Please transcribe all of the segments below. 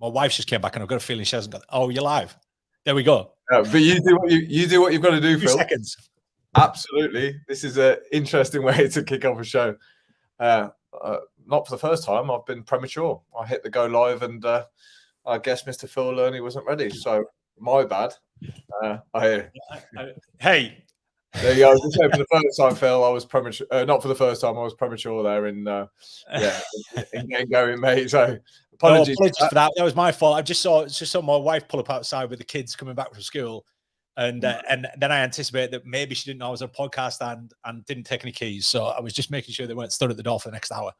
my wife just came back and I've got a feeling she hasn't got, oh, you're live. There we go. But you do what you've got to do, Phil. 2 seconds. Absolutely. This is an interesting way to kick off a show. Not for the first time. I've been premature. I hit the go live and I guess Mr. Phil Learney wasn't ready. So my bad. Hey. There you go. I was just saying, for the first time, Phil, I was premature. Not for the first time, I was premature there in getting going, mate. So apologies, for that. That was my fault. I just saw my wife pull up outside with the kids coming back from school, and then I anticipated that maybe she didn't know I was on a podcast and didn't take any keys. So I was just making sure they weren't stood at the door for the next hour.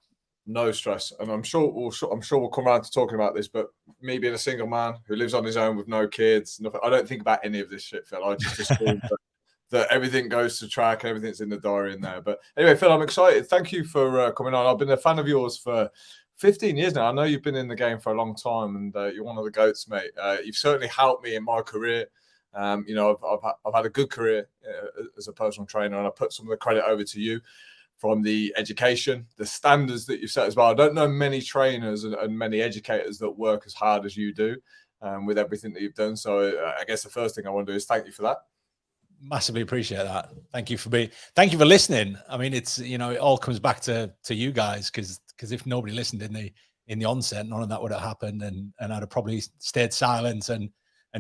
No stress, and I'm sure we'll come around to talking about this. But me being a single man who lives on his own with no kids, nothing, I don't think about any of this shit, Phil. I just assume that everything goes to track, everything's in the diary in there. But anyway, Phil, I'm excited. Thank you for coming on. I've been a fan of yours for 15 years now. I know you've been in the game for a long time, and you're one of the goats, mate. You've certainly helped me in my career. I've had a good career as a personal trainer, and I put some of the credit over to you from the education, the standards that you've set as well. I don't know many trainers and many educators that work as hard as you do with everything that you've done. So I guess the first thing I want to do is thank you for that. Massively appreciate that. Thank you for listening. I mean, it's, it all comes back to you guys, because if nobody listened in the onset, none of that would have happened, and I'd have probably stayed silent and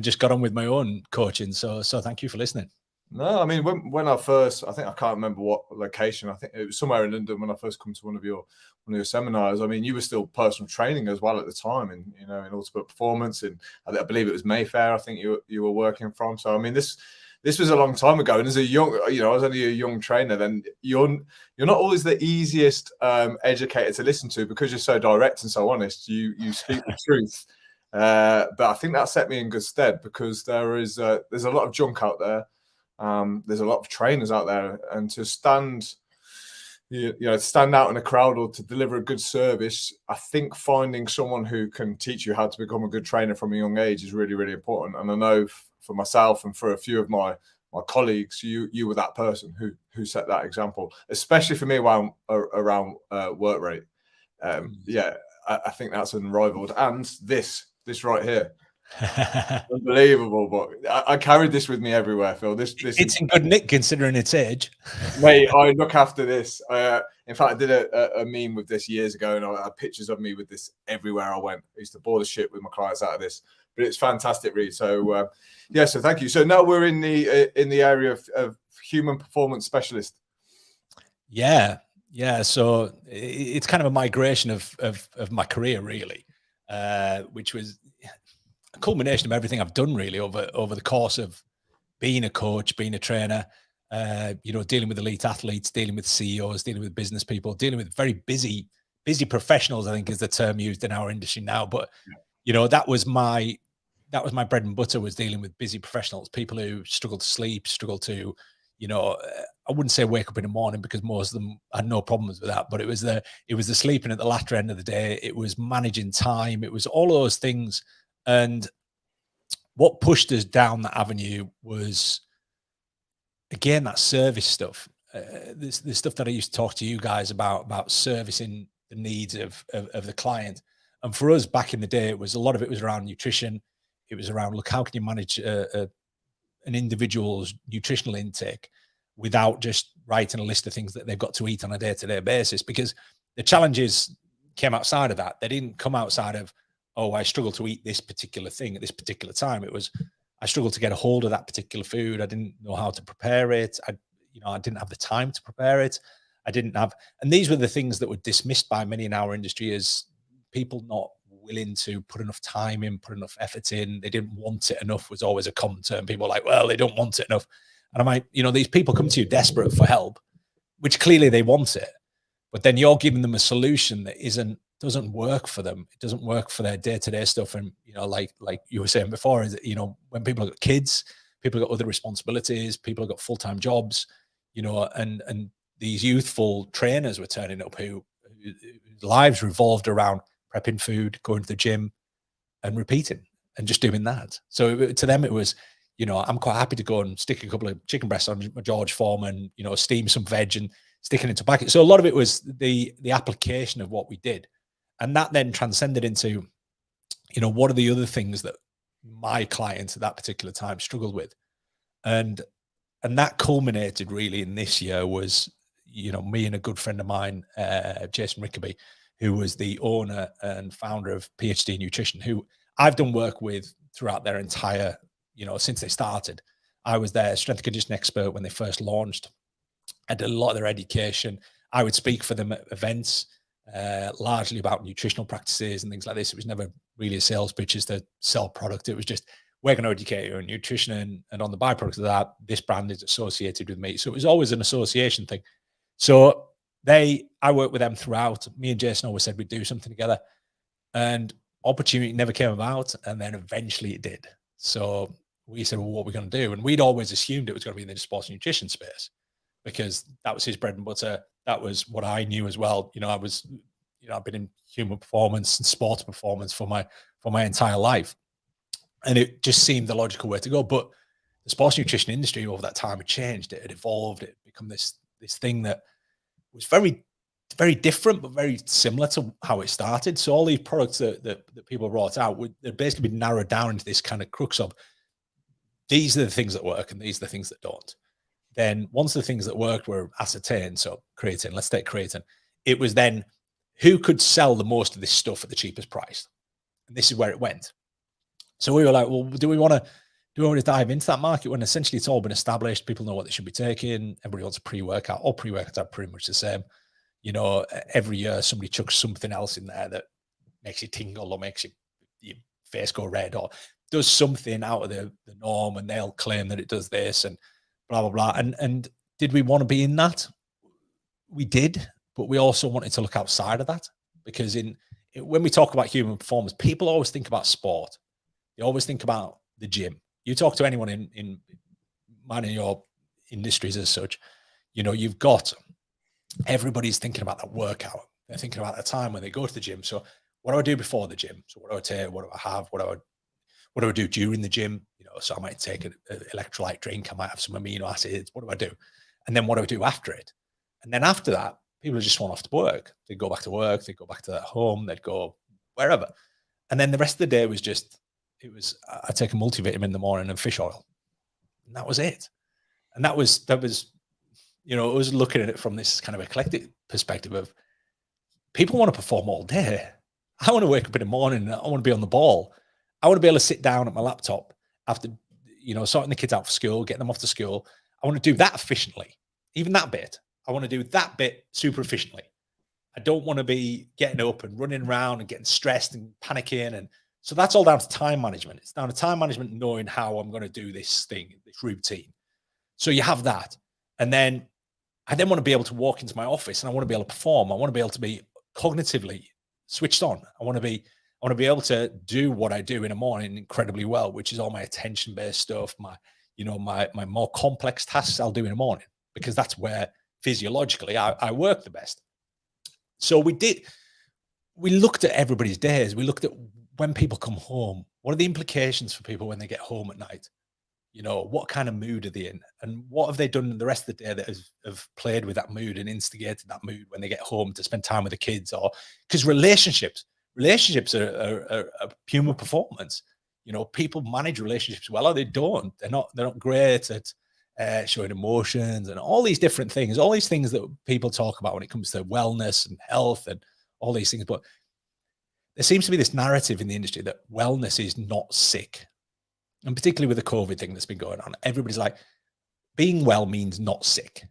just got on with my own coaching. So thank you for listening. No, I mean, when I first, I think I can't remember what location. I think it was somewhere in London when I first come to one of your seminars. I mean, you were still personal training as well at the time, and in Ultimate Performance, and I believe it was Mayfair. I think you were working from. So I mean, this was a long time ago, and as a young, I was only a young trainer. Then you're not always the easiest educator to listen to, because you're so direct and so honest. You speak the truth, but I think that set me in good stead, because there's a lot of junk out there. There's a lot of trainers out there, and to stand out in a crowd or to deliver a good service, I think finding someone who can teach you how to become a good trainer from a young age is really, really important. And I know for myself and for a few of my colleagues, you were that person who set that example, especially for me around work rate. I think that's unrivaled. And this right here. Unbelievable, but I carried this with me everywhere, Phil. This it's in good nick considering its age. Mate, I look after this. In fact, I did a meme with this years ago, and I had pictures of me with this everywhere I went. I used to bore the shit with my clients out of this, but it's fantastic, read. So so thank you. So now we're in the area of human performance specialist. Yeah. So it's kind of a migration of my career, really, which was a culmination of everything I've done really over the course of being a coach, being a trainer, dealing with elite athletes, dealing with CEOs, dealing with business people, dealing with very busy professionals, I think is the term used in our industry now. But, that was my bread and butter, was dealing with busy professionals, people who struggle to sleep, struggle to, I wouldn't say wake up in the morning, because most of them had no problems with that, but it was the sleeping at the latter end of the day. It was managing time. It was all those things. And what pushed us down that avenue was, again, that service stuff. This stuff that I used to talk to you guys about servicing the needs of the client. And for us back in the day, a lot of it was around nutrition. It was around, look, how can you manage an individual's nutritional intake without just writing a list of things that they've got to eat on a day-to-day basis? Because the challenges came outside of that. They didn't come outside of, oh, I struggle to eat this particular thing at this particular time. It was, I struggled to get a hold of that particular food. I didn't know how to prepare it. I didn't have the time to prepare it. And these were the things that were dismissed by many in our industry as people not willing to put enough time in, put enough effort in. They didn't want it enough was always a common term. People were like, well, they don't want it enough. And I'm like, these people come to you desperate for help, which clearly they want it, but then you're giving them a solution that doesn't work for them. It doesn't work for their day-to-day stuff. And, like you were saying before, is that, when people have got kids, people have got other responsibilities, people have got full-time jobs, and these youthful trainers were turning up whose lives revolved around prepping food, going to the gym and repeating and just doing that. So to them, it was, I'm quite happy to go and stick a couple of chicken breasts on my George Foreman, steam some veg and stick it into a packet. So a lot of it was the application of what we did. And that then transcended into you know, what are the other things that my clients at that particular time struggled with? And that culminated really in this year was, you know, me and a good friend of mine, Jason Rickaby, who was the owner and founder of PhD Nutrition, who I've done work with throughout their entire, you know, since they started. I was their strength and conditioning expert when they first launched. I did a lot of their education. I would speak for them at events, largely about nutritional practices and things like this. It was never really a sales pitch as to sell product. It was just, we're going to educate you on nutrition, and on the byproduct of that, this brand is associated with me. So it was always an association thing. So I worked with them throughout. Me and Jason always said we'd do something together, and opportunity never came about. And then eventually it did. So we said, well, what are we going to do? And we'd always assumed it was going to be in the sports nutrition space, because that was his bread and butter. That was what I knew as well. You know, I've been in human performance and sports performance for my entire life. And it just seemed the logical way to go. But the sports nutrition industry over that time had changed. It had evolved. It had become this thing that was very, very different, but very similar to how it started. So all these products that people brought out they'd basically been narrowed down into this kind of crux of, these are the things that work and these are the things that don't. Then once the things that worked were ascertained, so creatine, let's take creatine, it was then who could sell the most of this stuff at the cheapest price. And this is where it went. So we were like, well, do we want to dive into that market when essentially it's all been established? People know what they should be taking. Everybody wants a pre-workout. All pre-workouts are pretty much the same. You know, every year somebody chucks something else in there that makes you tingle or makes your face go red or does something out of the norm, and they'll claim that it does this and blah, blah, blah. And did we want to be in that? We did, but we also wanted to look outside of that, because when we talk about human performance, people always think about sport. They always think about the gym. You talk to anyone in mine and your industries as such, you know, you've got, everybody's thinking about that workout. They're thinking about the time when they go to the gym. So what do I do before the gym? So what do I take? What do I have? What do I do during the gym? You know, so I might take an electrolyte drink. I might have some amino acids. What do I do? And then what do I do after it? And then after that, people just want off to work. They'd go back to work. They'd go back to their home. They'd go wherever. And then the rest of the day was just, I take a multivitamin in the morning and fish oil. And that was it. And that was, you know, I was looking at it from this kind of eclectic perspective of, people want to perform all day. I want to wake up in the morning and I want to be on the ball. I want to be able to sit down at my laptop after, you know, sorting the kids out for school, getting them off to school. I want to do that efficiently. Even that bit. I want to do that bit super efficiently. I don't want to be getting up and running around and getting stressed and panicking. And so that's all down to time management. It's down to time management, knowing how I'm going to do this thing, this routine. So you have that. And then I then want to be able to walk into my office and I want to be able to perform. I want to be able to be cognitively switched on. I want to be able to do what I do in the morning incredibly well, which is all my attention-based stuff, my more complex tasks I'll do in the morning, because that's where physiologically I work the best. So we looked at everybody's days. We looked at when people come home, what are the implications for people when they get home at night? You know, what kind of mood are they in? And what have they done the rest of the day that have played with that mood and instigated that mood when they get home to spend time with the kids? Or because relationships are human performance. You know, people manage relationships well or they don't. They're not great at showing emotions and all these different things, all these things that people talk about when it comes to wellness and health and all these things. But there seems to be this narrative in the industry that wellness is not sick. And particularly with the COVID thing that's been going on, everybody's like, being well means not sick.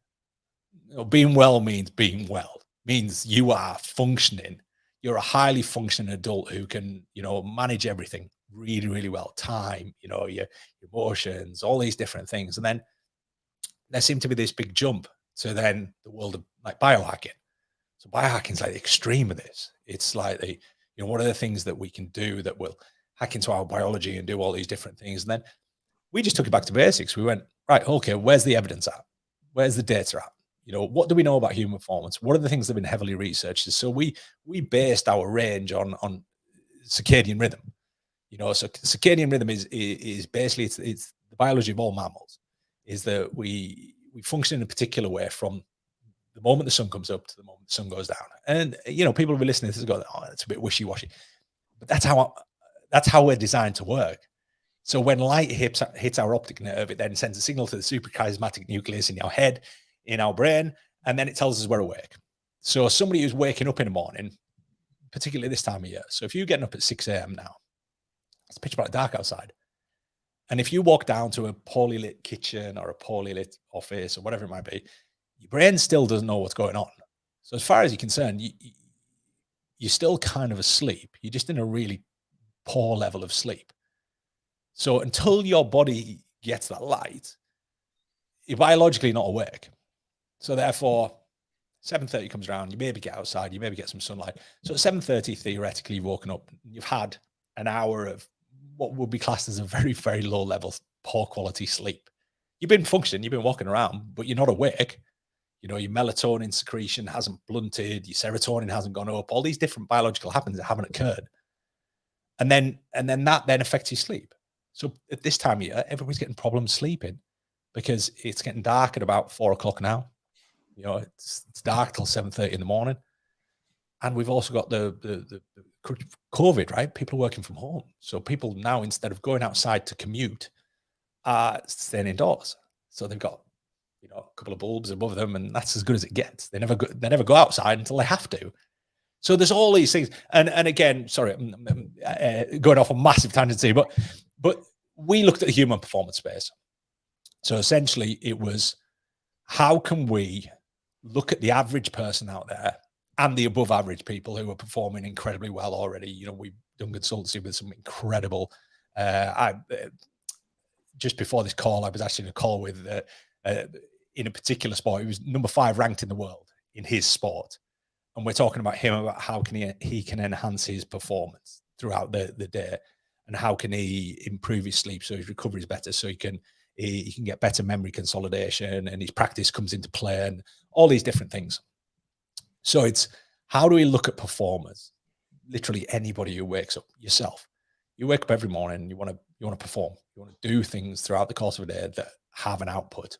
You know, being well means being well, means you are functioning. You're a highly functioning adult who can, you know, manage everything really, really well. Time, you know, your emotions, all these different things. And then there seemed to be this big jump to then the world of like biohacking. So biohacking is like the extreme of this. It's like you know, what are the things that we can do that will hack into our biology and do all these different things? And then we just took it back to basics. We went, right, okay, where's the evidence at? Where's the data at? You know, what do we know about human performance? What are the things that have been heavily researched? So we based our range on circadian rhythm. You know, so circadian rhythm is basically it's the biology of all mammals. Is that we function in a particular way from the moment the sun comes up to the moment the sun goes down. And you know, people will be listening to this and go, "Oh, it's a bit wishy-washy," but that's how that's how we're designed to work. So when light hits our optic nerve, it then sends a signal to the suprachiasmatic nucleus in our head, in our brain, and then it tells us we're awake. So somebody who's waking up in the morning, particularly this time of year. So if you're getting up at 6 a.m. now, it's pitch black dark outside. And if you walk down to a poorly lit kitchen or a poorly lit office or whatever it might be, your brain still doesn't know what's going on. So as far as you're concerned, you're still kind of asleep. You're just in a really poor level of sleep. So until your body gets that light, you're biologically not awake. So therefore, 7:30 comes around, you maybe get outside, you maybe get some sunlight. So at 7:30, theoretically, you've woken up, you've had an hour of what would be classed as a very, very low level, poor quality sleep. You've been functioning, you've been walking around, but you're not awake. Your melatonin secretion hasn't blunted, your serotonin hasn't gone up, all these different biological happenings that haven't occurred. And then that then affects your sleep. So at this time of year, everybody's getting problems sleeping because it's getting dark at about 4 o'clock now. It's dark till 7:30 in the morning. And we've also got the COVID, right? People working from home. So people now, instead of going outside to commute, are staying indoors. So they've got, a couple of bulbs above them, and that's as good as it gets. They never go outside until they have to. So there's all these things. And again, sorry, I'm going off a massive tangent here, but we looked at the human performance space. So essentially it was, how can we look at the average person out there and the above average people who are performing incredibly well already? We've done consultancy with some incredible, just before this call, I was actually in a call with, in a particular sport, he was number 5 ranked in the world in his sport. And we're talking about him, about how can he can enhance his performance throughout the day, and how can he improve his sleep so his recovery is better, so he can get better memory consolidation and his practice comes into play, and all these different things. So it's, how do we look at performers? Literally anybody who wakes up, yourself. You wake up every morning and you want to perform. You want to do things throughout the course of a day that have an output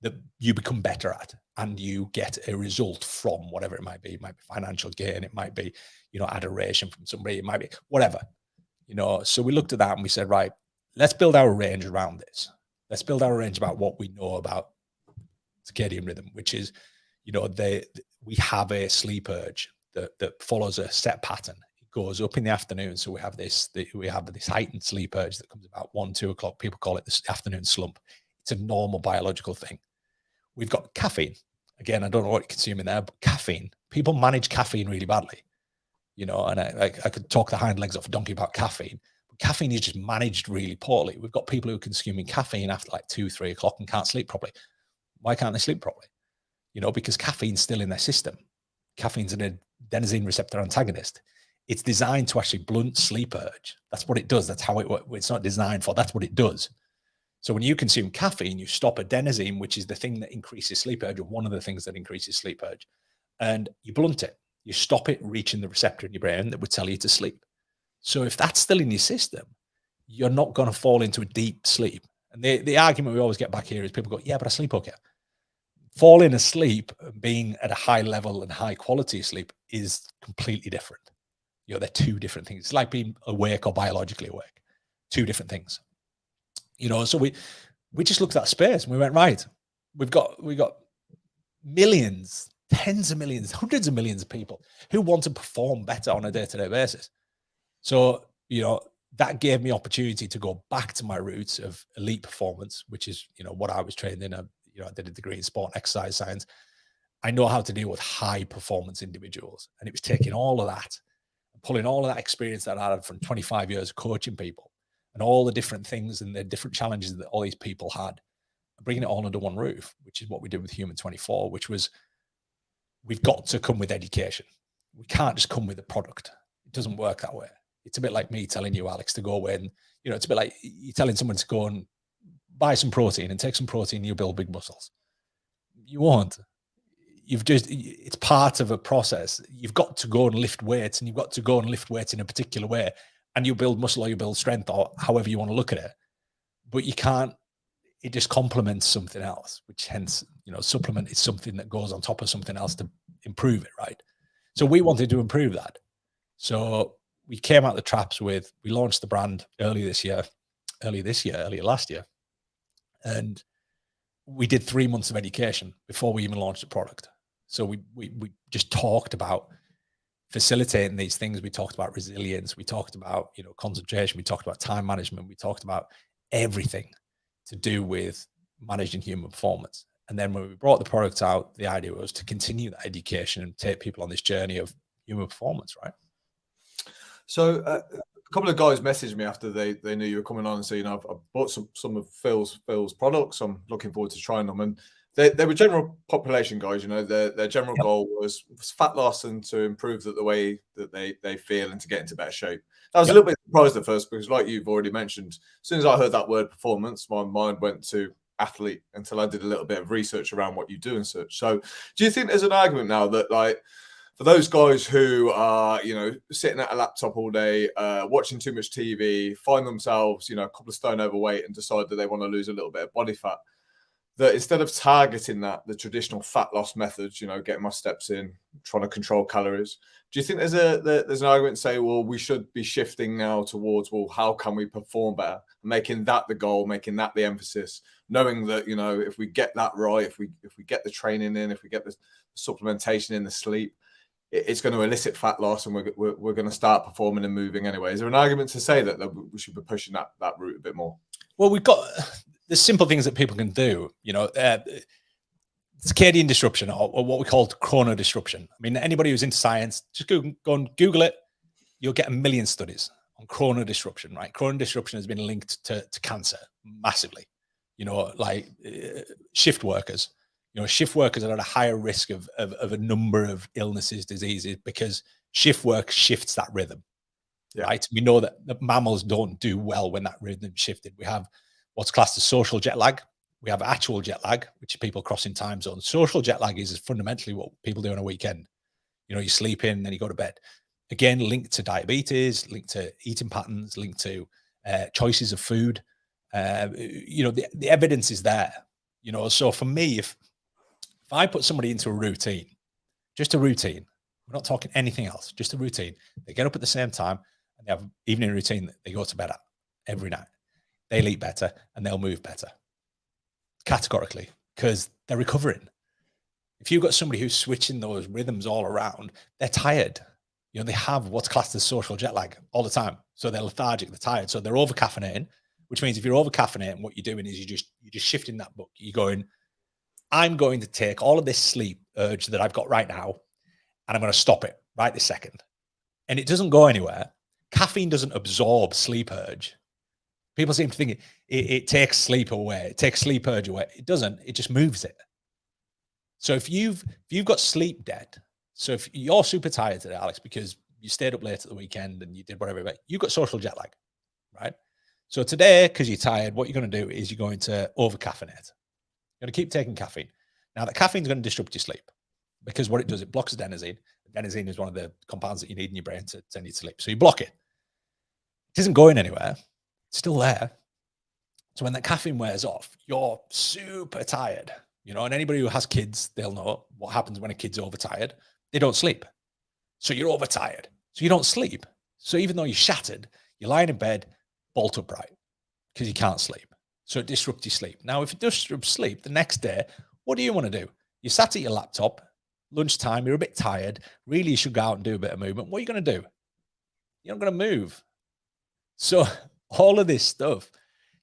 that you become better at, and you get a result from whatever it might be. It might be financial gain. It might be, adoration from somebody. It might be whatever, So we looked at that and we said, right, let's build our range around this. Let's build our range about what we know about circadian rhythm, which is, we have a sleep urge that follows a set pattern. It goes up in the afternoon. So we have this heightened sleep urge that comes about 1, 2 o'clock. People call it the afternoon slump. It's a normal biological thing. We've got caffeine. Again, I don't know what you're consuming there, but caffeine. People manage caffeine really badly, and I could talk the hind legs off a donkey about caffeine. But caffeine is just managed really poorly. We've got people who are consuming caffeine after like 2, 3 o'clock and can't sleep properly. Why can't they sleep properly? Because caffeine's still in their system. Caffeine's an adenosine receptor antagonist. It's designed to actually blunt sleep urge. That's what it does. That's how it works. It's not designed for. That's what it does. So when you consume caffeine, you stop adenosine, which is the thing that increases sleep urge, or one of the things that increases sleep urge, and you blunt it. You stop it reaching the receptor in your brain that would tell you to sleep. So if that's still in your system, you're not going to fall into a deep sleep. And the argument we always get back here is people go, yeah, but I sleep okay. Falling asleep and being at a high level and high quality of sleep is completely different. They're two different things. It's like being awake or biologically awake. Two different things. So we just looked at that space and we went, right, we got millions, tens of millions, hundreds of millions of people who want to perform better on a day-to-day basis. So, that gave me opportunity to go back to my roots of elite performance, which is, what I was trained in. I did a degree in sport and exercise science. I know how to deal with high performance individuals. And it was taking all of that and pulling all of that experience that I had from 25 years of coaching people, and all the different things and the different challenges that all these people had, and bringing it all under one roof, which is what we did with Human 24, which was, we've got to come with education. We can't just come with a product. It doesn't work that way. It's a bit like me telling you, Alex, to go away and, it's a bit like you telling someone to go and buy some protein and take some protein, you'll build big muscles. You won't. It's part of a process. You've got to go and lift weights, and you've got to go and lift weights in a particular way, and you build muscle or you build strength, or however you want to look at it. But you can't, it just complements something else, which hence, supplement is something that goes on top of something else to improve it, right? So we wanted to improve that. So we came out the traps with, we launched the brand earlier last year. And we did 3 months of education before we even launched the product. So we just talked about facilitating these things. We talked about resilience. We talked about, concentration. We talked about time management. We talked about everything to do with managing human performance. And then when we brought the product out, the idea was to continue that education and take people on this journey of human performance, right? So a couple of guys messaged me after they knew you were coming on and said, I've bought some of Phil's products. I'm looking forward to trying them. And they were general population guys, their general goal was fat loss and to improve the way that they feel and to get into better shape. I was a little bit surprised at first because, like you've already mentioned, as soon as I heard that word performance, my mind went to athlete until I did a little bit of research around what you do and such. So do you think there's an argument now that, like, for those guys who are, sitting at a laptop all day, watching too much TV, find themselves, a couple of stone overweight and decide that they want to lose a little bit of body fat, that instead of targeting the traditional fat loss methods, getting my steps in, trying to control calories, do you think there's an argument to say, well, we should be shifting now towards, well, how can we perform better, making that the goal, making that the emphasis, knowing that, if we get that right, if we get the training in, if we get the supplementation in, the sleep, it's going to elicit fat loss, and we're going to start performing and moving anyway. Is there an argument to say that we should be pushing that route a bit more? Well, we've got the simple things that people can do, circadian disruption, or what we call chrono disruption. I mean, anybody who's into science, just go and Google it. You'll get a million studies on chrono disruption, right? Chrono disruption has been linked to cancer massively. Shift workers. Shift workers are at a higher risk of a number of illnesses, diseases, because shift work shifts that rhythm, right? We know that the mammals don't do well when that rhythm shifted. We have what's classed as social jet lag. We have actual jet lag, which is people crossing time zones. Social jet lag is fundamentally what people do on a weekend. You sleep in, then you go to bed. Again, linked to diabetes, linked to eating patterns, linked to choices of food. The evidence is there. So for me, if I put somebody into a routine, just a routine, we're not talking anything else, just a routine. They get up at the same time and they have an evening routine that they go to bed at every night. They'll eat better and they'll move better, categorically, because they're recovering. If you've got somebody who's switching those rhythms all around, they're tired. They have what's classed as social jet lag all the time. So they're lethargic, they're tired. So they're over caffeinating, which means if you're over caffeinating, what you're doing is you're just shifting that book. You're going, I'm going to take all of this sleep urge that I've got right now, and I'm going to stop it right this second. And it doesn't go anywhere. Caffeine doesn't absorb sleep urge. People seem to think it takes sleep away. It takes sleep urge away. It doesn't. It just moves it. So if you've got sleep debt, so if you're super tired today, Alex, because you stayed up late at the weekend and you did whatever, you've got social jet lag, right? So today, because you're tired, what you're going to do is you're going to over caffeinate. You're going to keep taking caffeine. Now, that caffeine is going to disrupt your sleep because what it does, it blocks adenosine. Adenosine is one of the compounds that you need in your brain to send you to sleep. So you block it. It isn't going anywhere. It's still there. So when that caffeine wears off, you're super tired. And anybody who has kids, they'll know what happens when a kid's overtired. They don't sleep. So you're overtired. So you don't sleep. So even though you're shattered, you're lying in bed, bolt upright, because you can't sleep. So it disrupts your sleep. Now, if it disrupts sleep, the next day, what do you want to do? You sat at your laptop, lunchtime, you're a bit tired. Really, you should go out and do a bit of movement. What are you going to do? You're not going to move. So all of this stuff,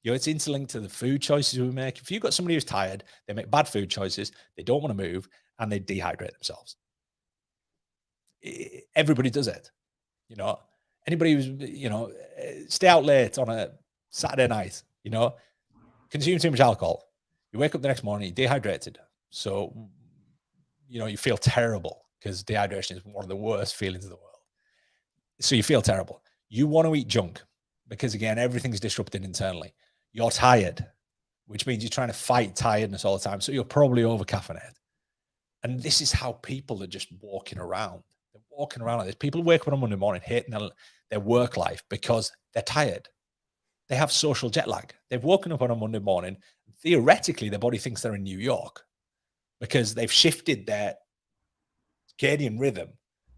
it's interlinked to the food choices we make. If you've got somebody who's tired, they make bad food choices, they don't want to move, and they dehydrate themselves. Everybody does it. Anybody who's, stay out late on a Saturday night, consume too much alcohol. You wake up the next morning, you're dehydrated. So, you feel terrible because dehydration is one of the worst feelings in the world. So you feel terrible. You want to eat junk because, again, everything's disrupted internally. You're tired, which means you're trying to fight tiredness all the time. So you're probably over caffeinated. And this is how people are just walking around. They're walking around like this. People wake up on a Monday morning hating their work life because they're tired. They have social jet lag. They've woken up on a Monday morning. Theoretically, their body thinks they're in New York because they've shifted their circadian rhythm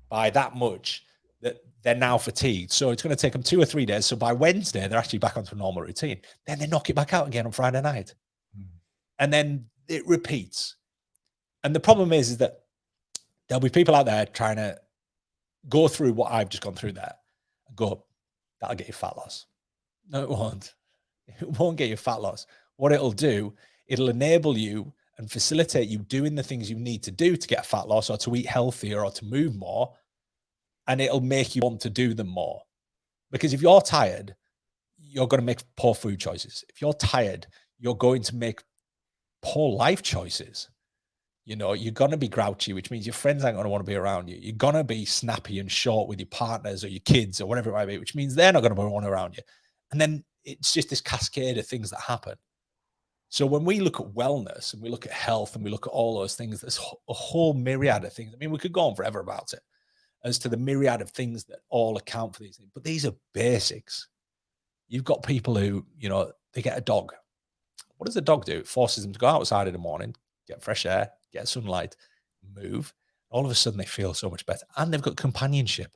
by that much that they're now fatigued. So it's going to take them 2 or 3 days. So by Wednesday, they're actually back onto a normal routine. Then they knock it back out again on Friday night. And then it repeats. And the problem is that there'll be people out there trying to go through what I've just gone through there and go, that'll get you fat loss. No, it won't. It won't get you fat loss. What it'll do, it'll enable you and facilitate you doing the things you need to do to get fat loss or to eat healthier or to move more. And it'll make you want to do them more. Because if you're tired, you're going to make poor food choices. If you're tired, you're going to make poor life choices. You know, you're going to be grouchy, which means your friends aren't going to want to be around you. You're going to be snappy and short with your partners or your kids or whatever it might be, which means they're not going to want to be around you. And then it's just this cascade of things that happen. So when we look at wellness and we look at health and we look at all those things, there's a whole myriad of things. I mean, we could go on forever about it as to the myriad of things that all account for these things, but these are basics. You've got people who, you know, they get a dog. What does a dog do? It forces them to go outside in the morning, get fresh air, get sunlight, move. All of a sudden they feel so much better. And they've got companionship.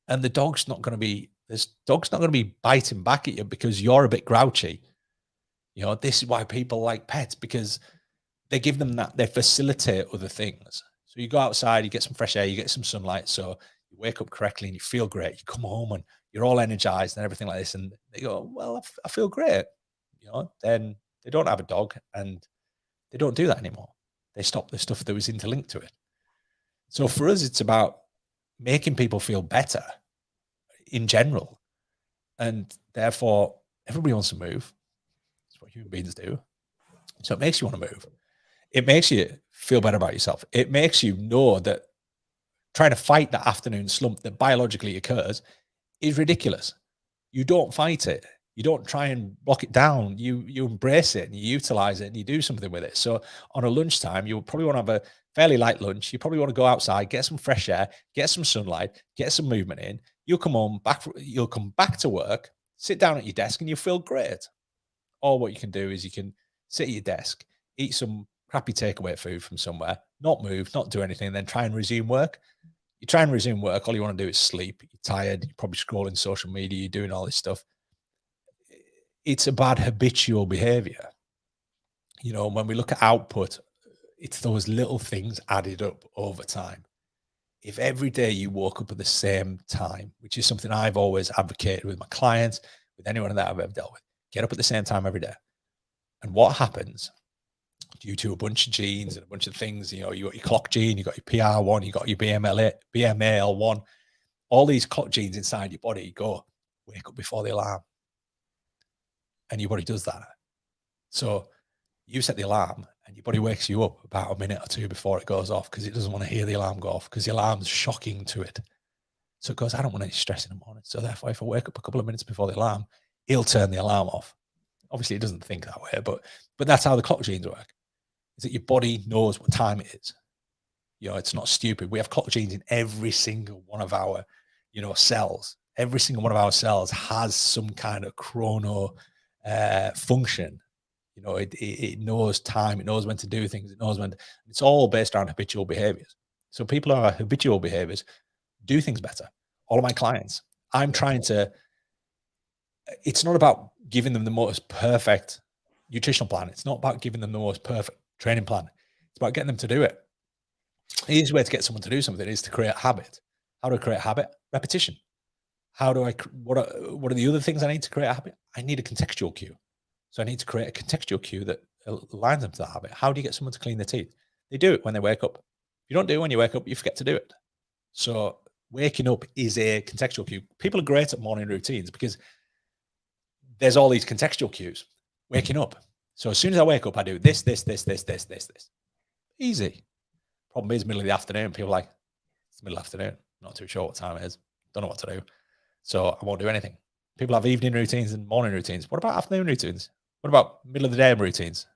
And the dog's not going to be, this dog's not going to be biting back at you because you're a bit grouchy. You know, this is why people like pets, because they give them that, they facilitate other things. So you go outside, you get some fresh air, you get some sunlight. So you wake up correctly and you feel great. You come home and you're all energized and everything like this. And they go, well, I feel great. You know, then they don't have a dog and they don't do that anymore. They stop the stuff that was interlinked to it. So for us, it's about making people feel better in general. And therefore, everybody wants to move. That's what human beings do. So it makes you want to move. It makes you feel better about yourself. It makes you know that trying to fight that afternoon slump that biologically occurs is ridiculous. You don't fight it. You don't try and block it down. You embrace it and you utilize it and you do something with it. So on a lunchtime, you'll probably want to have a fairly light lunch. You probably want to go outside, get some fresh air, get some sunlight, get some movement in. You'll come home back. You'll come back to work, sit down at your desk, and you'll feel great. Or what you can do is you can sit at your desk, eat some crappy takeaway food from somewhere, not move, not do anything, and then try and resume work. You try and resume work, all you want to do is sleep. You're tired. You're probably scrolling social media. You're doing all this stuff. It's about habitual behavior. You know, when we look at output, it's those little things added up over time. If every day you woke up at the same time, which is something I've always advocated with my clients, with anyone that I've ever dealt with, get up at the same time every day. And what happens due to a bunch of genes and a bunch of things, you know, you got your clock gene, you got your PR1, you got your BMAL1, all these clock genes inside your body go, wake up before the alarm. And your body does that. So you set the alarm and your body wakes you up about a minute or two before it goes off because it doesn't want to hear the alarm go off because the alarm's shocking to it. So it goes, I don't want any stress in the morning. So therefore, if I wake up a couple of minutes before the alarm, it'll turn the alarm off. Obviously, it doesn't think that way, but that's how the clock genes work. Is that your body knows what time it is. You know, it's not stupid. We have clock genes in every single one of our, you know, cells. Every single one of our cells has some kind of chrono function. You know, it knows time, it knows when to do things, it knows when it's all based around habitual behaviors. So people who are habitual behaviors do things better. All of my clients, I'm trying to, it's not about giving them the most perfect nutritional plan. It's not about giving them the most perfect training plan. It's about getting them to do it. The easiest way to get someone to do something is to create a habit. How do I create a habit? Repetition. How do I, what are the other things I need to create a habit? I need a contextual cue. So I need to create a contextual cue that aligns them to that habit. How do you get someone to clean their teeth? They do it when they wake up. If you don't do it when you wake up, you forget to do it. So waking up is a contextual cue. People are great at morning routines because there's all these contextual cues. Waking up. So as soon as I wake up, I do this. Easy. Problem is middle of the afternoon. People are like, it's middle of the afternoon. Not too sure what time it is. Don't know what to do. So I won't do anything. People have evening routines and morning routines. What about afternoon routines? What about middle of the day routines?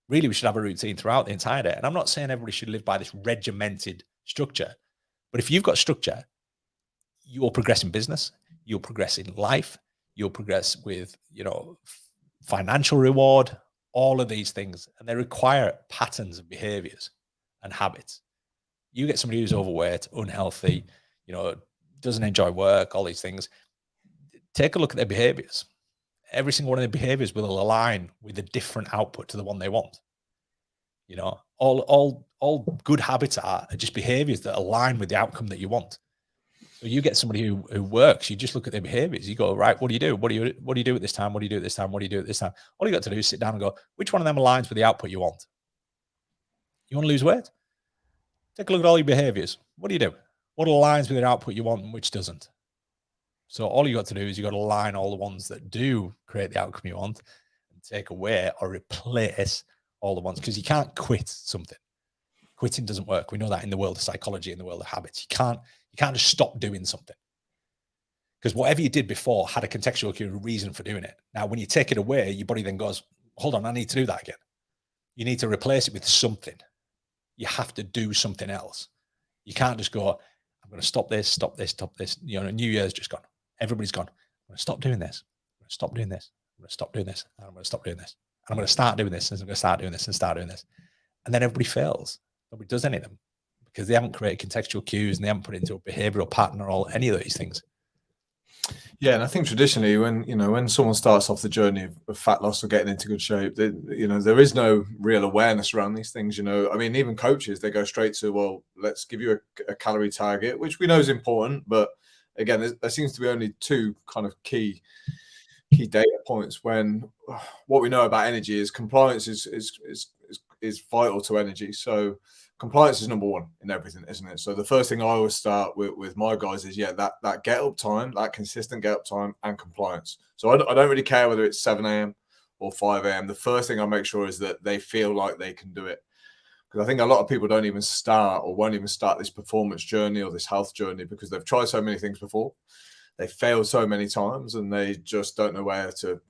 Really, we should have a routine throughout the entire day. And I'm not saying everybody should live by this regimented structure. But if you've got structure, you'll progress in business. You'll progress in life. You'll progress with, you know, financial reward, all of these things. And they require patterns of behaviors and habits. You get somebody who's overweight, unhealthy, you know, doesn't enjoy work, all these things. Take a look at their behaviors. Every single one of their behaviors will align with a different output to the one they want. You know, all good habits are just behaviors that align with the outcome that you want. So you get somebody who works, you just look at their behaviors. You go, right, what do you do? What do you do at this time? What do you do at this time? What do you do at this time? All you got to do is sit down and go, which one of them aligns with the output you want? You want to lose weight? Take a look at all your behaviors. What do you do? What aligns with the output you want and which doesn't? So all you got to do is you got to align all the ones that do create the outcome you want and take away or replace all the ones, because you can't quit something. Quitting doesn't work. We know that in the world of psychology, in the world of habits. You can't just stop doing something, because whatever you did before had a contextual reason for doing it. Now, when you take it away, your body then goes, hold on, I need to do that again. You need to replace it with something. You have to do something else. You can't just go, I'm going to stop this, stop this, stop this. You know, New Year's just gone. Everybody's gone. I'm going to stop doing this. I'm going to stop doing this. I'm going to stop doing this. And I'm going to stop doing this. And I'm going to start doing this. And I'm going to start doing this and start doing this. And then everybody fails. Nobody does any of them because they haven't created contextual cues and they haven't put it into a behavioral pattern or all any of these things. Yeah, and I think traditionally, when someone starts off the journey of fat loss or getting into good shape, there is no real awareness around these things. I mean, even coaches, they go straight to, well, let's give you a calorie target, which we know is important, but again, there seems to be only two kind of key data points when what we know about energy is compliance is vital to energy. So compliance is number one in everything, isn't it? So the first thing I always start with my guys is, that get up time, that consistent get up time and compliance. So I don't really care whether it's 7 a.m. or 5 a.m. The first thing I make sure is that they feel like they can do it. Because I think a lot of people don't even start or won't even start this performance journey or this health journey because they've tried so many things before. They failed so many times and they just don't know where to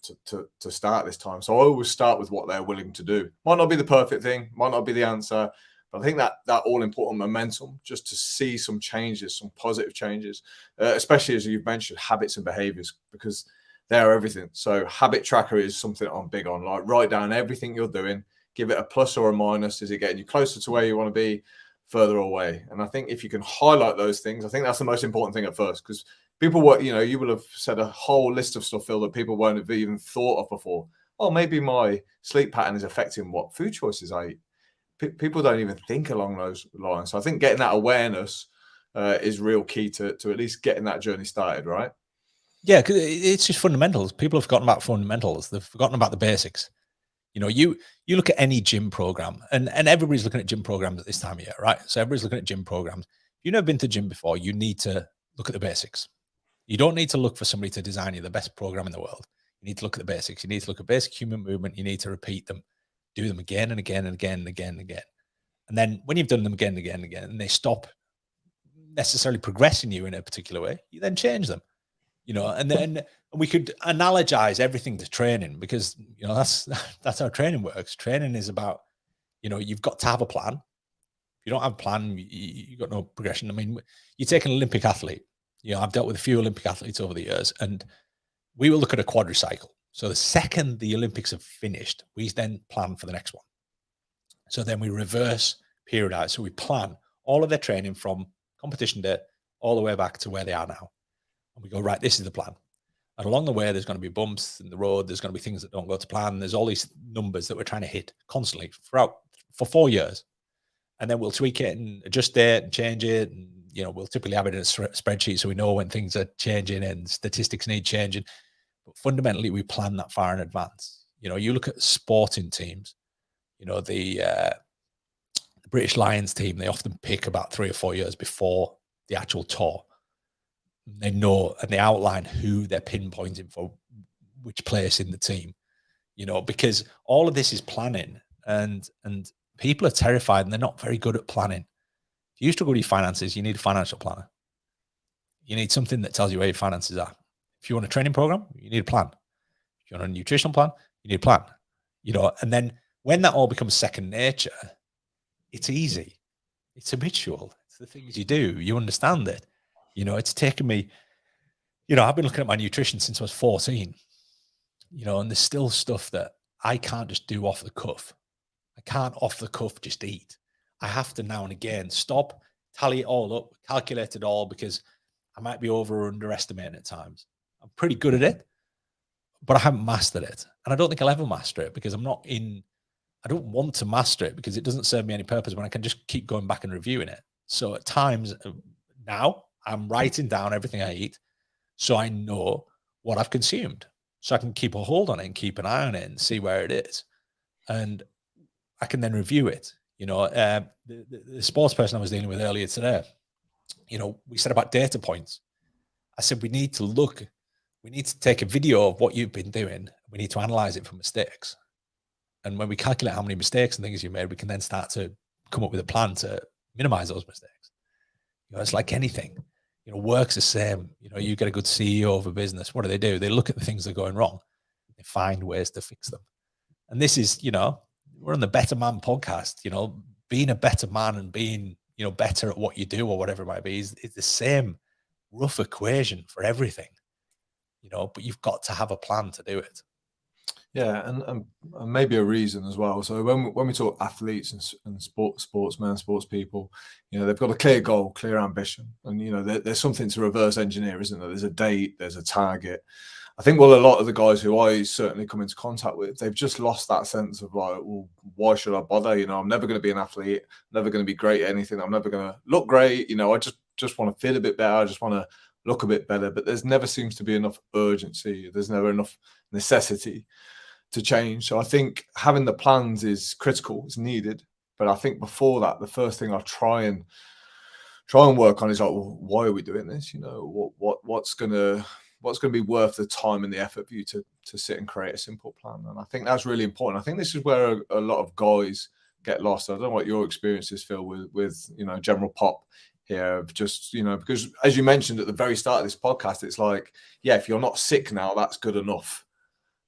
start this time. So I always start with what they're willing to do. Might not be the perfect thing, might not be the answer, but I think that all-important momentum, just to see some changes, some positive changes, especially as you've mentioned, habits and behaviors, because they're everything. So habit tracker is something I'm big on. Like, write down everything you're doing, give it a plus or a minus. Is it getting you closer to where you want to be, further away? And I think if you can highlight those things, I think that's the most important thing at first, because people, you will have said a whole list of stuff, Phil, that people won't have even thought of before. Oh, maybe my sleep pattern is affecting what food choices I eat. People don't even think along those lines. So I think getting that awareness is real key to at least getting that journey started, right? Yeah, because it's just fundamentals. People have forgotten about fundamentals. They've forgotten about the basics. You look at any gym program, and everybody's looking at gym programs at this time of year, right? So everybody's looking at gym programs. If you've never been to gym before, you need to look at the basics. You don't need to look for somebody to design you the best program in the world. You need to look at the basics. You need to look at basic human movement. You need to repeat them, do them again and again and again and again and again. And then when you've done them again and again and again, and they stop necessarily progressing you in a particular way, you then change them. And then we could analogize everything to training, because that's how training works. Training is about, you've got to have a plan. If you don't have a plan, you've got no progression. I mean, you take an Olympic athlete. I've dealt with a few Olympic athletes over the years, and we will look at a quadricycle. So the second the Olympics have finished, we then plan for the next one. So then we reverse periodize. So we plan all of their training from competition day all the way back to where they are now. And we go, right, this is the plan. And along the way, there's going to be bumps in the road. There's going to be things that don't go to plan. There's all these numbers that we're trying to hit constantly for 4 years. And then we'll tweak it and adjust it and change it. And, we'll typically have it in a spreadsheet so we know when things are changing and statistics need changing. But fundamentally, we plan that far in advance. You look at sporting teams, the British Lions team, they often pick about 3 or 4 years before the actual tour. They know and they outline who they're pinpointing for which place in the team, because all of this is planning, and people are terrified and they're not very good at planning. If you struggle with your finances, you need a financial planner. You need something that tells you where your finances are. If you want a training program, you need a plan. If you want a nutritional plan, you need a plan, and then when that all becomes second nature, it's easy. It's habitual. It's the things you do. You understand it. It's taken me, I've been looking at my nutrition since I was 14, and there's still stuff that I can't just do off the cuff. I can't off the cuff just eat. I have to now and again stop, tally it all up, calculate it all, because I might be over or underestimating at times. I'm pretty good at it, but I haven't mastered it. And I don't think I'll ever master it because I don't want to master it because it doesn't serve me any purpose when I can just keep going back and reviewing it. So at times now I'm writing down everything I eat so I know what I've consumed. So I can keep a hold on it and keep an eye on it and see where it is. And I can then review it. The sports person I was dealing with earlier today, we said about data points. I said, we need to take a video of what you've been doing. We need to analyze it for mistakes. And when we calculate how many mistakes and things you made, we can then start to come up with a plan to minimize those mistakes. It's like anything, work's the same. You get a good CEO of a business. What do? They look at the things that are going wrong. They find ways to fix them. And this is, we're on the Better Man podcast, being a better man and being, better at what you do or whatever it might be is the same rough equation for everything, but you've got to have a plan to do it. Yeah, and maybe a reason as well. So when we talk athletes and sportsmen, sports people, they've got a clear goal, clear ambition, and there's something to reverse engineer, isn't there? There's a date, there's a target. I think a lot of the guys who I certainly come into contact with, they've just lost that sense of like, well, why should I bother? I'm never going to be an athlete, never going to be great at anything. I'm never going to look great. I just want to feel a bit better. I just want to look a bit better. But there's never seems to be enough urgency. There's never enough necessity to change. So I think having the plans is critical, it's needed. But I think before that, the first thing I try and work on is like, well, why are we doing this? What's gonna be worth the time and the effort for you to sit and create a simple plan? And I think that's really important. I think this is where a lot of guys get lost. I don't know what your experience is, Phil, with general pop here, just because as you mentioned at the very start of this podcast, it's like, yeah, if you're not sick now, that's good enough.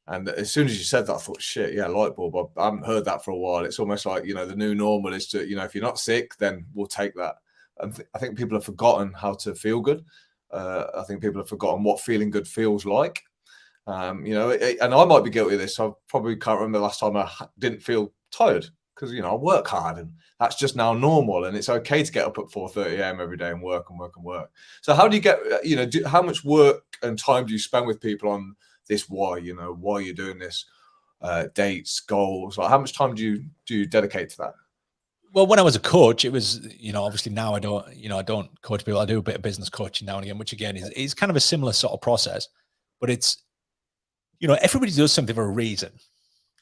And as soon as you said that, I thought, shit, yeah, light bulb. I haven't heard that for a while. It's almost like, the new normal is to, if you're not sick, then we'll take that. And I think people have forgotten how to feel good. I think people have forgotten what feeling good feels like. And I might be guilty of this. I probably can't remember the last time I didn't feel tired because, I work hard and that's just now normal. And it's okay to get up at 4:30 a.m. every day and work and work and work. So how do you get, how much work and time do you spend with people on this? Why you're doing this, dates, goals, like how much time do you dedicate to that? Well, when I was a coach, it was, obviously now I don't coach people. I do a bit of business coaching now and again, which again is kind of a similar sort of process, but it's, everybody does something for a reason.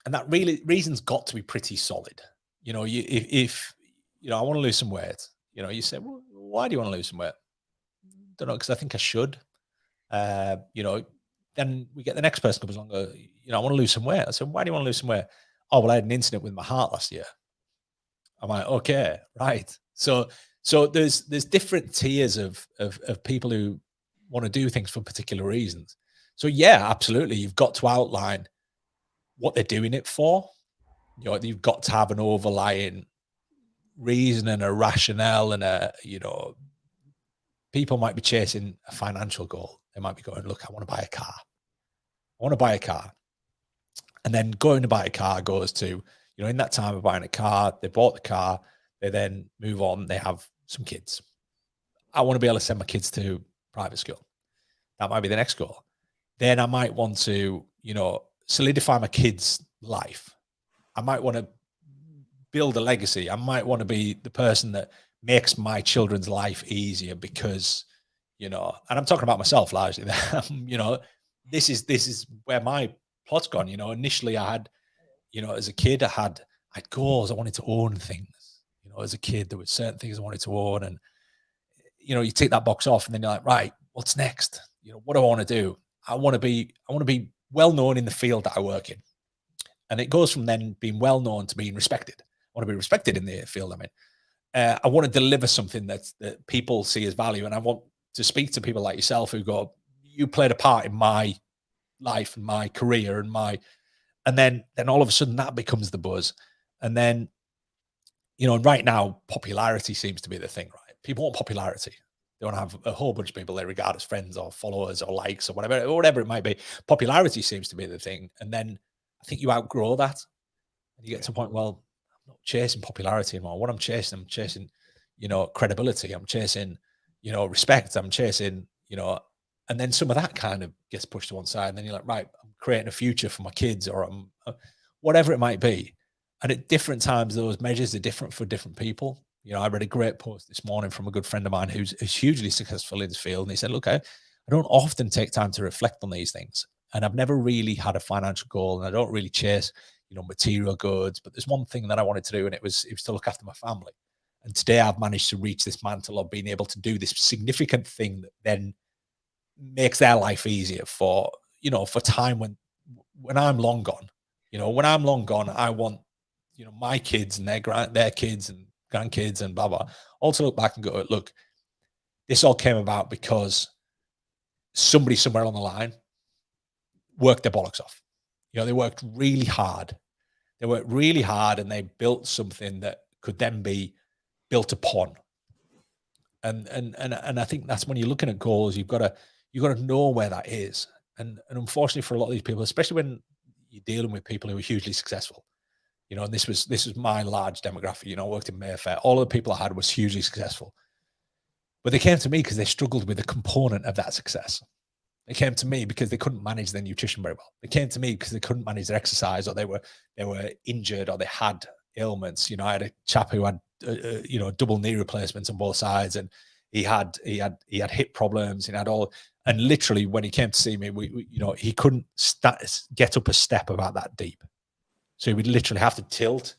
And that reason's got to be pretty solid. If I want to lose some weight, you say, well, why do you want to lose some weight? Don't know, because I think I should. Then we get the next person comes along, I want to lose some weight. I said, why do you want to lose some weight? Oh, well, I had an incident with my heart last year. I'm like, okay, right. So there's different tiers of people who want to do things for particular reasons. So yeah, absolutely. You've got to outline what they're doing it for. You've got to have an overlying reason and a rationale and people might be chasing a financial goal. They might be going, look, I want to buy a car. And then going to buy a car goes to, in that time of buying a car, they bought the car, they then move on, they have some kids. I want to be able to send my kids to private school. That might be the next goal. Then I might want to, solidify my kids' life. I might want to build a legacy. I might want to be the person that makes my children's life easier because, and I'm talking about myself largely. This is where my plot's gone. Initially I had, as a kid, I had goals. I wanted to own things. As a kid, there were certain things I wanted to own, and you take that box off, and then you're like, right, what's next? What do I want to do? I want to be well known in the field that I work in, and it goes from then being well known to being respected. I want to be respected in the field I'm in. I want to deliver something that people see as value, and I want to speak to people like yourself who go, you played a part in my life and my career and then all of a sudden that becomes the buzz. And then, right now, popularity seems to be the thing, right? People want popularity. They want to have a whole bunch of people they regard as friends or followers or likes or whatever it might be. Popularity seems to be the thing. And then I think you outgrow that. And you get to a point, well, I'm not chasing popularity anymore. What I'm chasing, credibility. I'm chasing, respect. I'm chasing, you know, and then some of that kind of gets pushed to one side. And then you're like, right, I'm creating a future for my kids, or I'm whatever it might be. And at different times, those measures are different for different people. You know, I read a great post this morning from a good friend of mine who's hugely successful in this field. And he said, look, I don't often take time to reflect on these things. And I've never really had a financial goal, and I don't really chase, you know, material goods. But there's one thing that I wanted to do, and it was to look after my family. And today I've managed to reach this mantle of being able to do this significant thing that then makes their life easier for, you know, for time when I'm long gone. You know, when I'm long gone, I want, you know, my kids and their kids and grandkids and blah, blah, all to look back and go, look, this all came about because somebody somewhere on the line worked their bollocks off. You know, they worked really hard. They worked really hard, and they built something that could then be built upon. And I think that's when you're looking at goals, you've got to know where that is. And unfortunately for a lot of these people, especially when you're dealing with people who are hugely successful, you know, and this was my large demographic. You know, I worked in Mayfair. All of the people I had was hugely successful, but they came to me because they struggled with a component of that success. They came to me because they couldn't manage their nutrition very well. They came to me because they couldn't manage their exercise, or they were injured, or they had ailments. You know, I had a chap who had you know, double knee replacements on both sides, and he had hip problems, and had all. And literally, when he came to see me, we you know, he couldn't get up a step about that deep. So he would literally have to tilt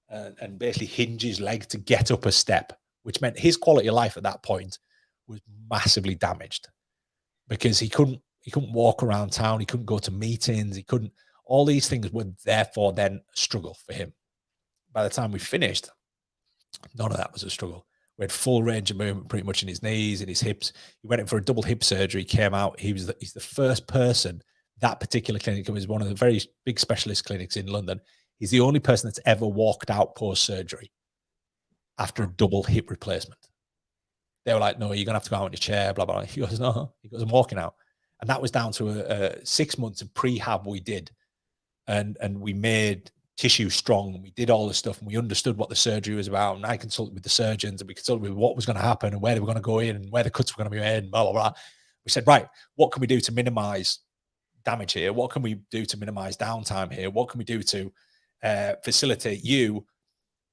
and basically hinge his leg to get up a step, which meant his quality of life at that point was massively damaged, because he couldn't walk around town, he couldn't go to meetings, he couldn't. All these things would therefore then struggle for him. By the time we finished, none of that was a struggle. We had full range of movement pretty much in his knees, in his hips. He went in for a double hip surgery, came out. He's the first person. That particular clinic, it was one of the very big specialist clinics in London. He's the only person that's ever walked out post-surgery after a double hip replacement. They were like, no, you're going to have to go out in your chair, blah, blah. He goes, no. He goes, I'm walking out. And that was down to 6 months of prehab we did. And we made tissue strong, and we did all this stuff, and we understood what the surgery was about. And I consulted with the surgeons, and we consulted with what was going to happen and where they were going to go in and where the cuts were going to be made, and blah, blah, blah. We said, right, what can we do to minimize damage here? What can we do to minimize downtime here? What can we do to facilitate you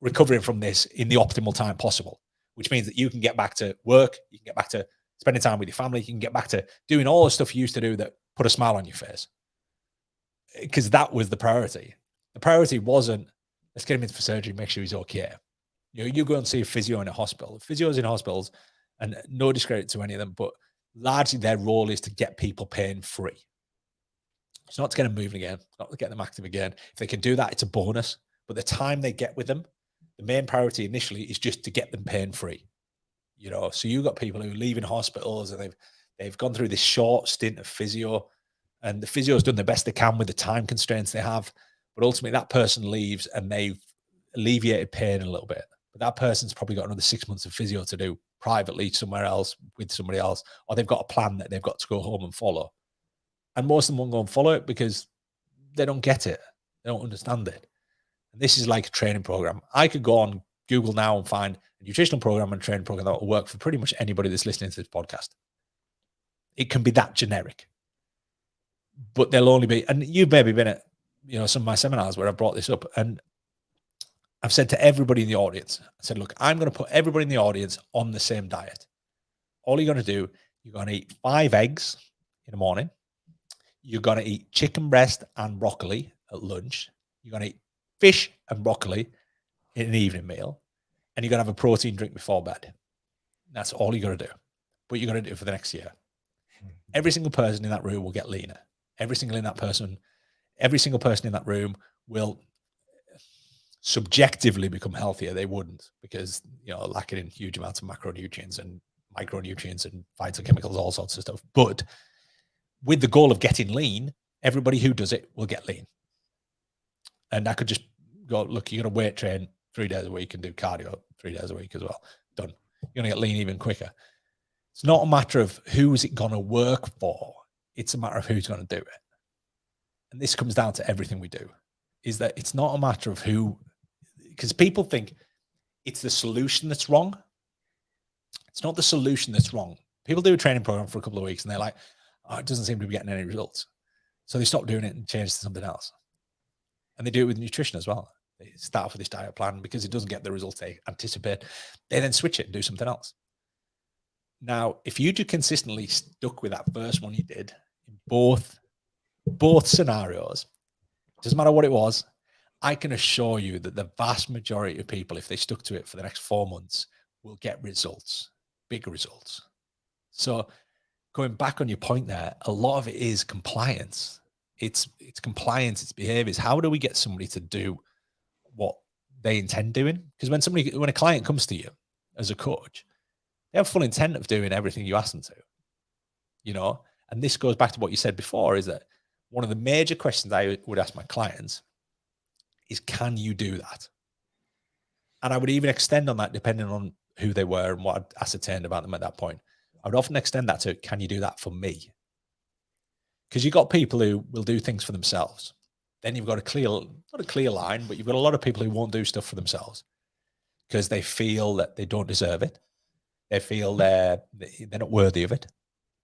recovering from this in the optimal time possible? Which means that you can get back to work, you can get back to spending time with your family, you can get back to doing all the stuff you used to do that put a smile on your face. Because that was the priority. The priority wasn't, let's get him in for surgery, make sure he's okay. You know, you go and see a physio in a hospital. Physios in hospitals, and no discredit to any of them, but largely their role is to get people pain free. It's not to get them moving again, it's not to get them active again. If they can do that, it's a bonus. But the time they get with them, the main priority initially is just to get them pain free. You know, so you've got people who leave in hospitals, and they've gone through this short stint of physio, and the physio's done the best they can with the time constraints they have. But ultimately, that person leaves and they've alleviated pain a little bit. But that person's probably got another 6 months of physio to do privately somewhere else with somebody else, or they've got a plan that they've got to go home and follow. And most of them won't go and follow it because they don't get it. They don't understand it. And this is like a training program. I could go on Google now and find a nutritional program and training program that will work for pretty much anybody that's listening to this podcast. It can be that generic. But they'll only be, and you've maybe been at, you know, some of my seminars where I brought this up, and I've said to everybody in the audience, I said, look, I'm going to put everybody in the audience on the same diet. All you're going to do, you're going to eat 5 eggs in the morning. You're going to eat chicken breast and broccoli at lunch. You're going to eat fish and broccoli in an evening meal. And you're going to have a protein drink before bed. That's all you're going to do. But you're going to do it for the next year. Every single person in that room will get leaner. Every single person in that room will subjectively become healthier. They wouldn't, because, you know, lacking in huge amounts of macronutrients and micronutrients and phytochemicals, all sorts of stuff. But with the goal of getting lean, everybody who does it will get lean. And I could just go, look, you're going to weight train 3 days a week and do cardio 3 days a week as well. Done. You're going to get lean even quicker. It's not a matter of who is it going to work for. It's a matter of who's going to do it. And this comes down to everything we do, is that it's not a matter of who, because people think it's the solution that's wrong. It's not the solution that's wrong. People do a training program for a couple of weeks and they're like, oh, it doesn't seem to be getting any results. So they stop doing it and change to something else. And they do it with nutrition as well. They start off with this diet plan because it doesn't get the results they anticipate. They then switch it and do something else. Now, if you just consistently stuck with that first one you did in both scenarios, doesn't matter what it was, I can assure you that the vast majority of people, if they stuck to it for the next 4 months, will get results, big results. So going back on your point there, a lot of it is compliance. It's compliance, it's behaviors. How do we get somebody to do what they intend doing? Because when a client comes to you as a coach, they have full intent of doing everything you ask them to, you know? And this goes back to what you said before, is that one of the major questions I would ask my clients is, can you do that? And I would even extend on that depending on who they were and what I'd ascertained about them at that point. I would often extend that to, can you do that for me? Because you've got people who will do things for themselves. Then you've got not a clear line, but you've got a lot of people who won't do stuff for themselves because they feel that they don't deserve it. They feel they're not worthy of it.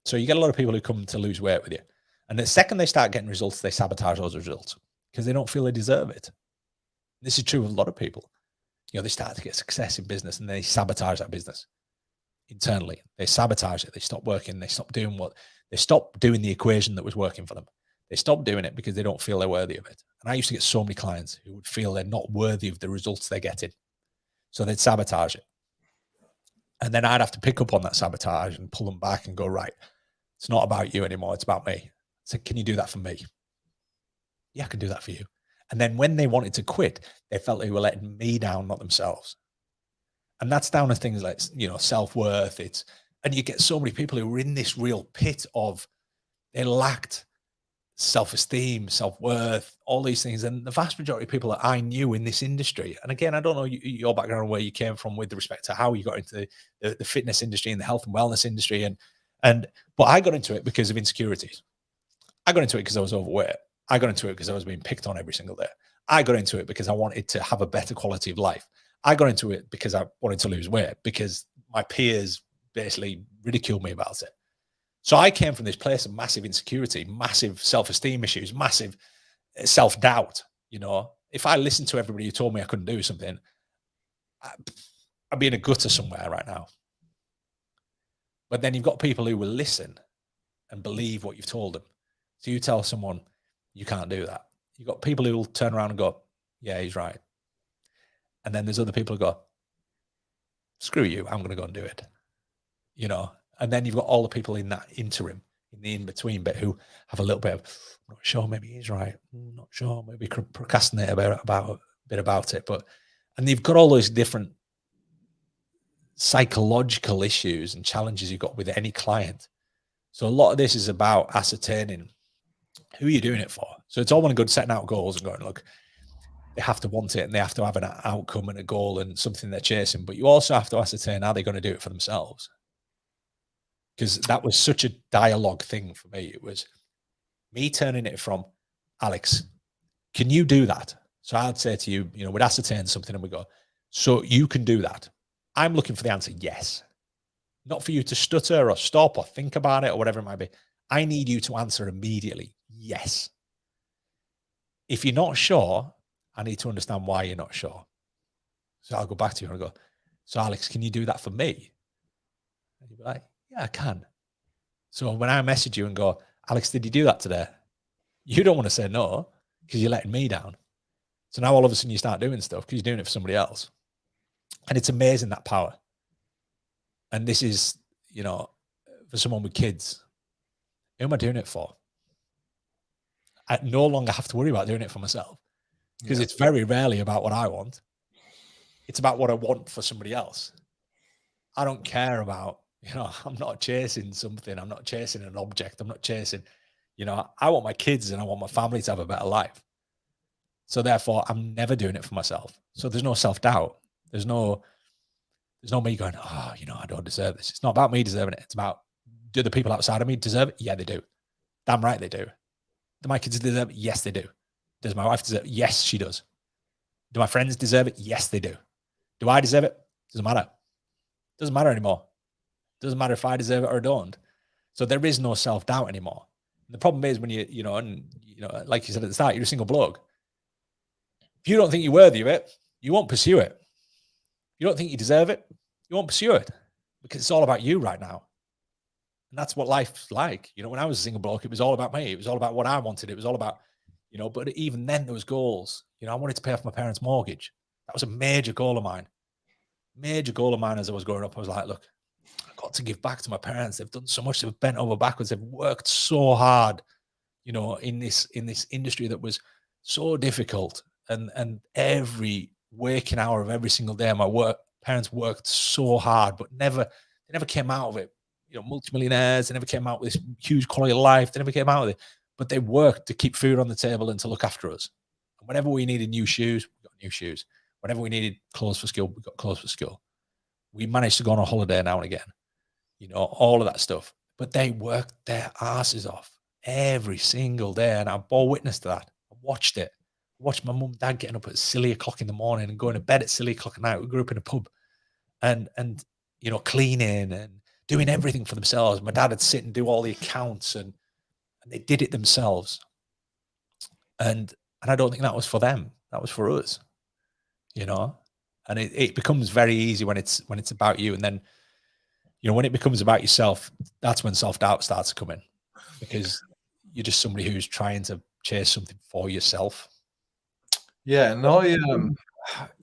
So you get a lot of people who come to lose weight with you. And the second they start getting results, they sabotage those results because they don't feel they deserve it. This is true of a lot of people. You know, they start to get success in business and they sabotage that business internally. They sabotage it. They stop working. They stop doing the equation that was working for them. They stop doing it because they don't feel they're worthy of it. And I used to get so many clients who would feel they're not worthy of the results they're getting. So they'd sabotage it. And then I'd have to pick up on that sabotage and pull them back and go, right, it's not about you anymore. It's about me. So can you do that for me? Yeah, I can do that for you. And then when they wanted to quit, they felt they were letting me down, not themselves. And that's down to things like, you know, self-worth. And you get so many people who are in this real pit of, they lacked self-esteem, self-worth, all these things. And the vast majority of people that I knew in this industry, and again, I don't know your background, where you came from with respect to how you got into the fitness industry and the health and wellness industry. But I got into it because of insecurities. I got into it because I was overweight. I got into it because I was being picked on every single day. I got into it because I wanted to have a better quality of life. I got into it because I wanted to lose weight because my peers basically ridiculed me about it. So I came from this place of massive insecurity, massive self-esteem issues, massive self-doubt. You know, if I listened to everybody who told me I couldn't do something, I'd be in a gutter somewhere right now. But then you've got people who will listen and believe what you've told them. So you tell someone you can't do that. You've got people who will turn around and go, yeah, he's right. And then there's other people who go, screw you, I'm going to go and do it. You know, and then you've got all the people in that interim, in the in-between bit, who have a little bit of, I'm not sure, maybe he's right. I'm not sure, maybe procrastinate a bit about it. And you've got all those different psychological issues and challenges you've got with any client. So a lot of this is about ascertaining who you're doing it for. So it's all well and good setting out goals and going, look, they have to want it and they have to have an outcome and a goal and something they're chasing. But you also have to ascertain how they're going to do it for themselves. Because that was such a dialogue thing for me. It was me turning it from, Alex, can you do that? So I'd say to you, you know, we'd ascertain something and we go, so you can do that. I'm looking for the answer, yes. Not for you to stutter or stop or think about it or whatever it might be. I need you to answer immediately, yes. If you're not sure, I need to understand why you're not sure. So I'll go back to you and I'll go, so Alex, can you do that for me? And you'll be like, yeah, I can. So when I message you and go, Alex, did you do that today? You don't want to say no because you're letting me down. So now all of a sudden you start doing stuff because you're doing it for somebody else. And it's amazing, that power. And this is, you know, for someone with kids, who am I doing it for? I no longer have to worry about doing it for myself because it's very rarely about what I want. It's about what I want for somebody else. I don't care about, you know, I'm not chasing something. I'm not chasing an object. I'm not chasing, you know, I want my kids and I want my family to have a better life. So therefore, I'm never doing it for myself. So there's no self-doubt. There's no me going, oh, you know, I don't deserve this. It's not about me deserving it. It's about, do the people outside of me deserve it? Yeah, they do. Damn right they do. Do my kids deserve it? Yes, they do. Does my wife deserve it? Yes, she does. Do my friends deserve it? Yes, they do. Do I deserve it? Doesn't matter. Doesn't matter anymore. Doesn't matter if I deserve it or don't. So there is no self-doubt anymore. And the problem is when like you said at the start, you're a single bloke. If you don't think you're worthy of it, you won't pursue it. If you don't think you deserve it, you won't pursue it, because it's all about you right now. And that's what life's like. When I was a single bloke, it was all about me. It was all about what I wanted. It was all about, but even then there was goals. I wanted to pay off my parents' mortgage. That was a major goal of mine. Major goal of mine as I was growing up. I was like, look, I've got to give back to my parents. They've done so much. They've bent over backwards. They've worked so hard, in this industry that was so difficult. And every waking hour of every single day, my parents worked so hard, but they never came out of it. Multimillionaires, they never came out with this huge quality of life. They never came out with it, but they worked to keep food on the table and to look after us. And whenever we needed new shoes, we got new shoes. Whenever we needed clothes for school, we got clothes for school. We managed to go on a holiday now and again, all of that stuff. But they worked their asses off every single day. And I bore witness to that. I watched it. I watched my mum and dad getting up at silly o'clock in the morning and going to bed at silly o'clock at night. We grew up in a pub and cleaning and doing everything for themselves. My dad would sit and do all the accounts and they did it themselves. And I don't think that was for them. That was for us, and it becomes very easy when it's about you. And then, when it becomes about yourself, that's when self-doubt starts to come in, because you're just somebody who's trying to chase something for yourself. Yeah. And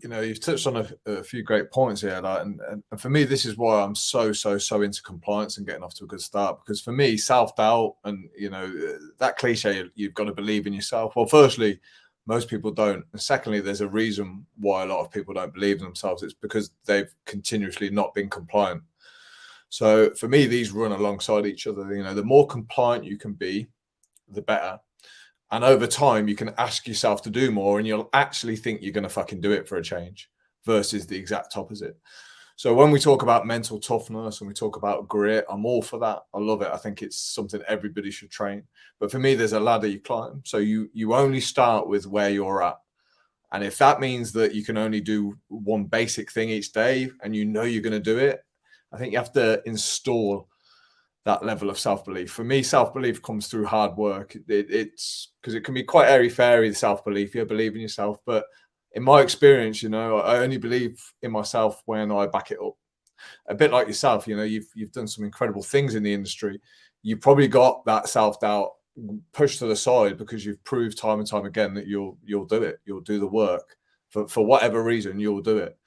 you've touched on a few great points here. And for me, this is why I'm so into compliance and getting off to a good start. Because for me, self-doubt and, that cliche, you've got to believe in yourself. Well, firstly, most people don't. And secondly, there's a reason why a lot of people don't believe in themselves. It's because they've continuously not been compliant. So for me, these run alongside each other. The more compliant you can be, the better. And over time, you can ask yourself to do more and you'll actually think you're going to fucking do it for a change versus the exact opposite. So when we talk about mental toughness and we talk about grit, I'm all for that. I love it. I think it's something everybody should train. But for me, there's a ladder you climb. So you only start with where you're at. And if that means that you can only do one basic thing each day and you're going to do it, I think you have to install that level of self-belief. For me, self-belief comes through hard work. It's because it can be quite airy-fairy, the self-belief. You believe in yourself. But in my experience, I only believe in myself when I back it up. A bit like yourself, you've done some incredible things in the industry. You probably got that self-doubt pushed to the side because you've proved time and time again that you'll do it. You'll do the work. For whatever reason, you'll do it.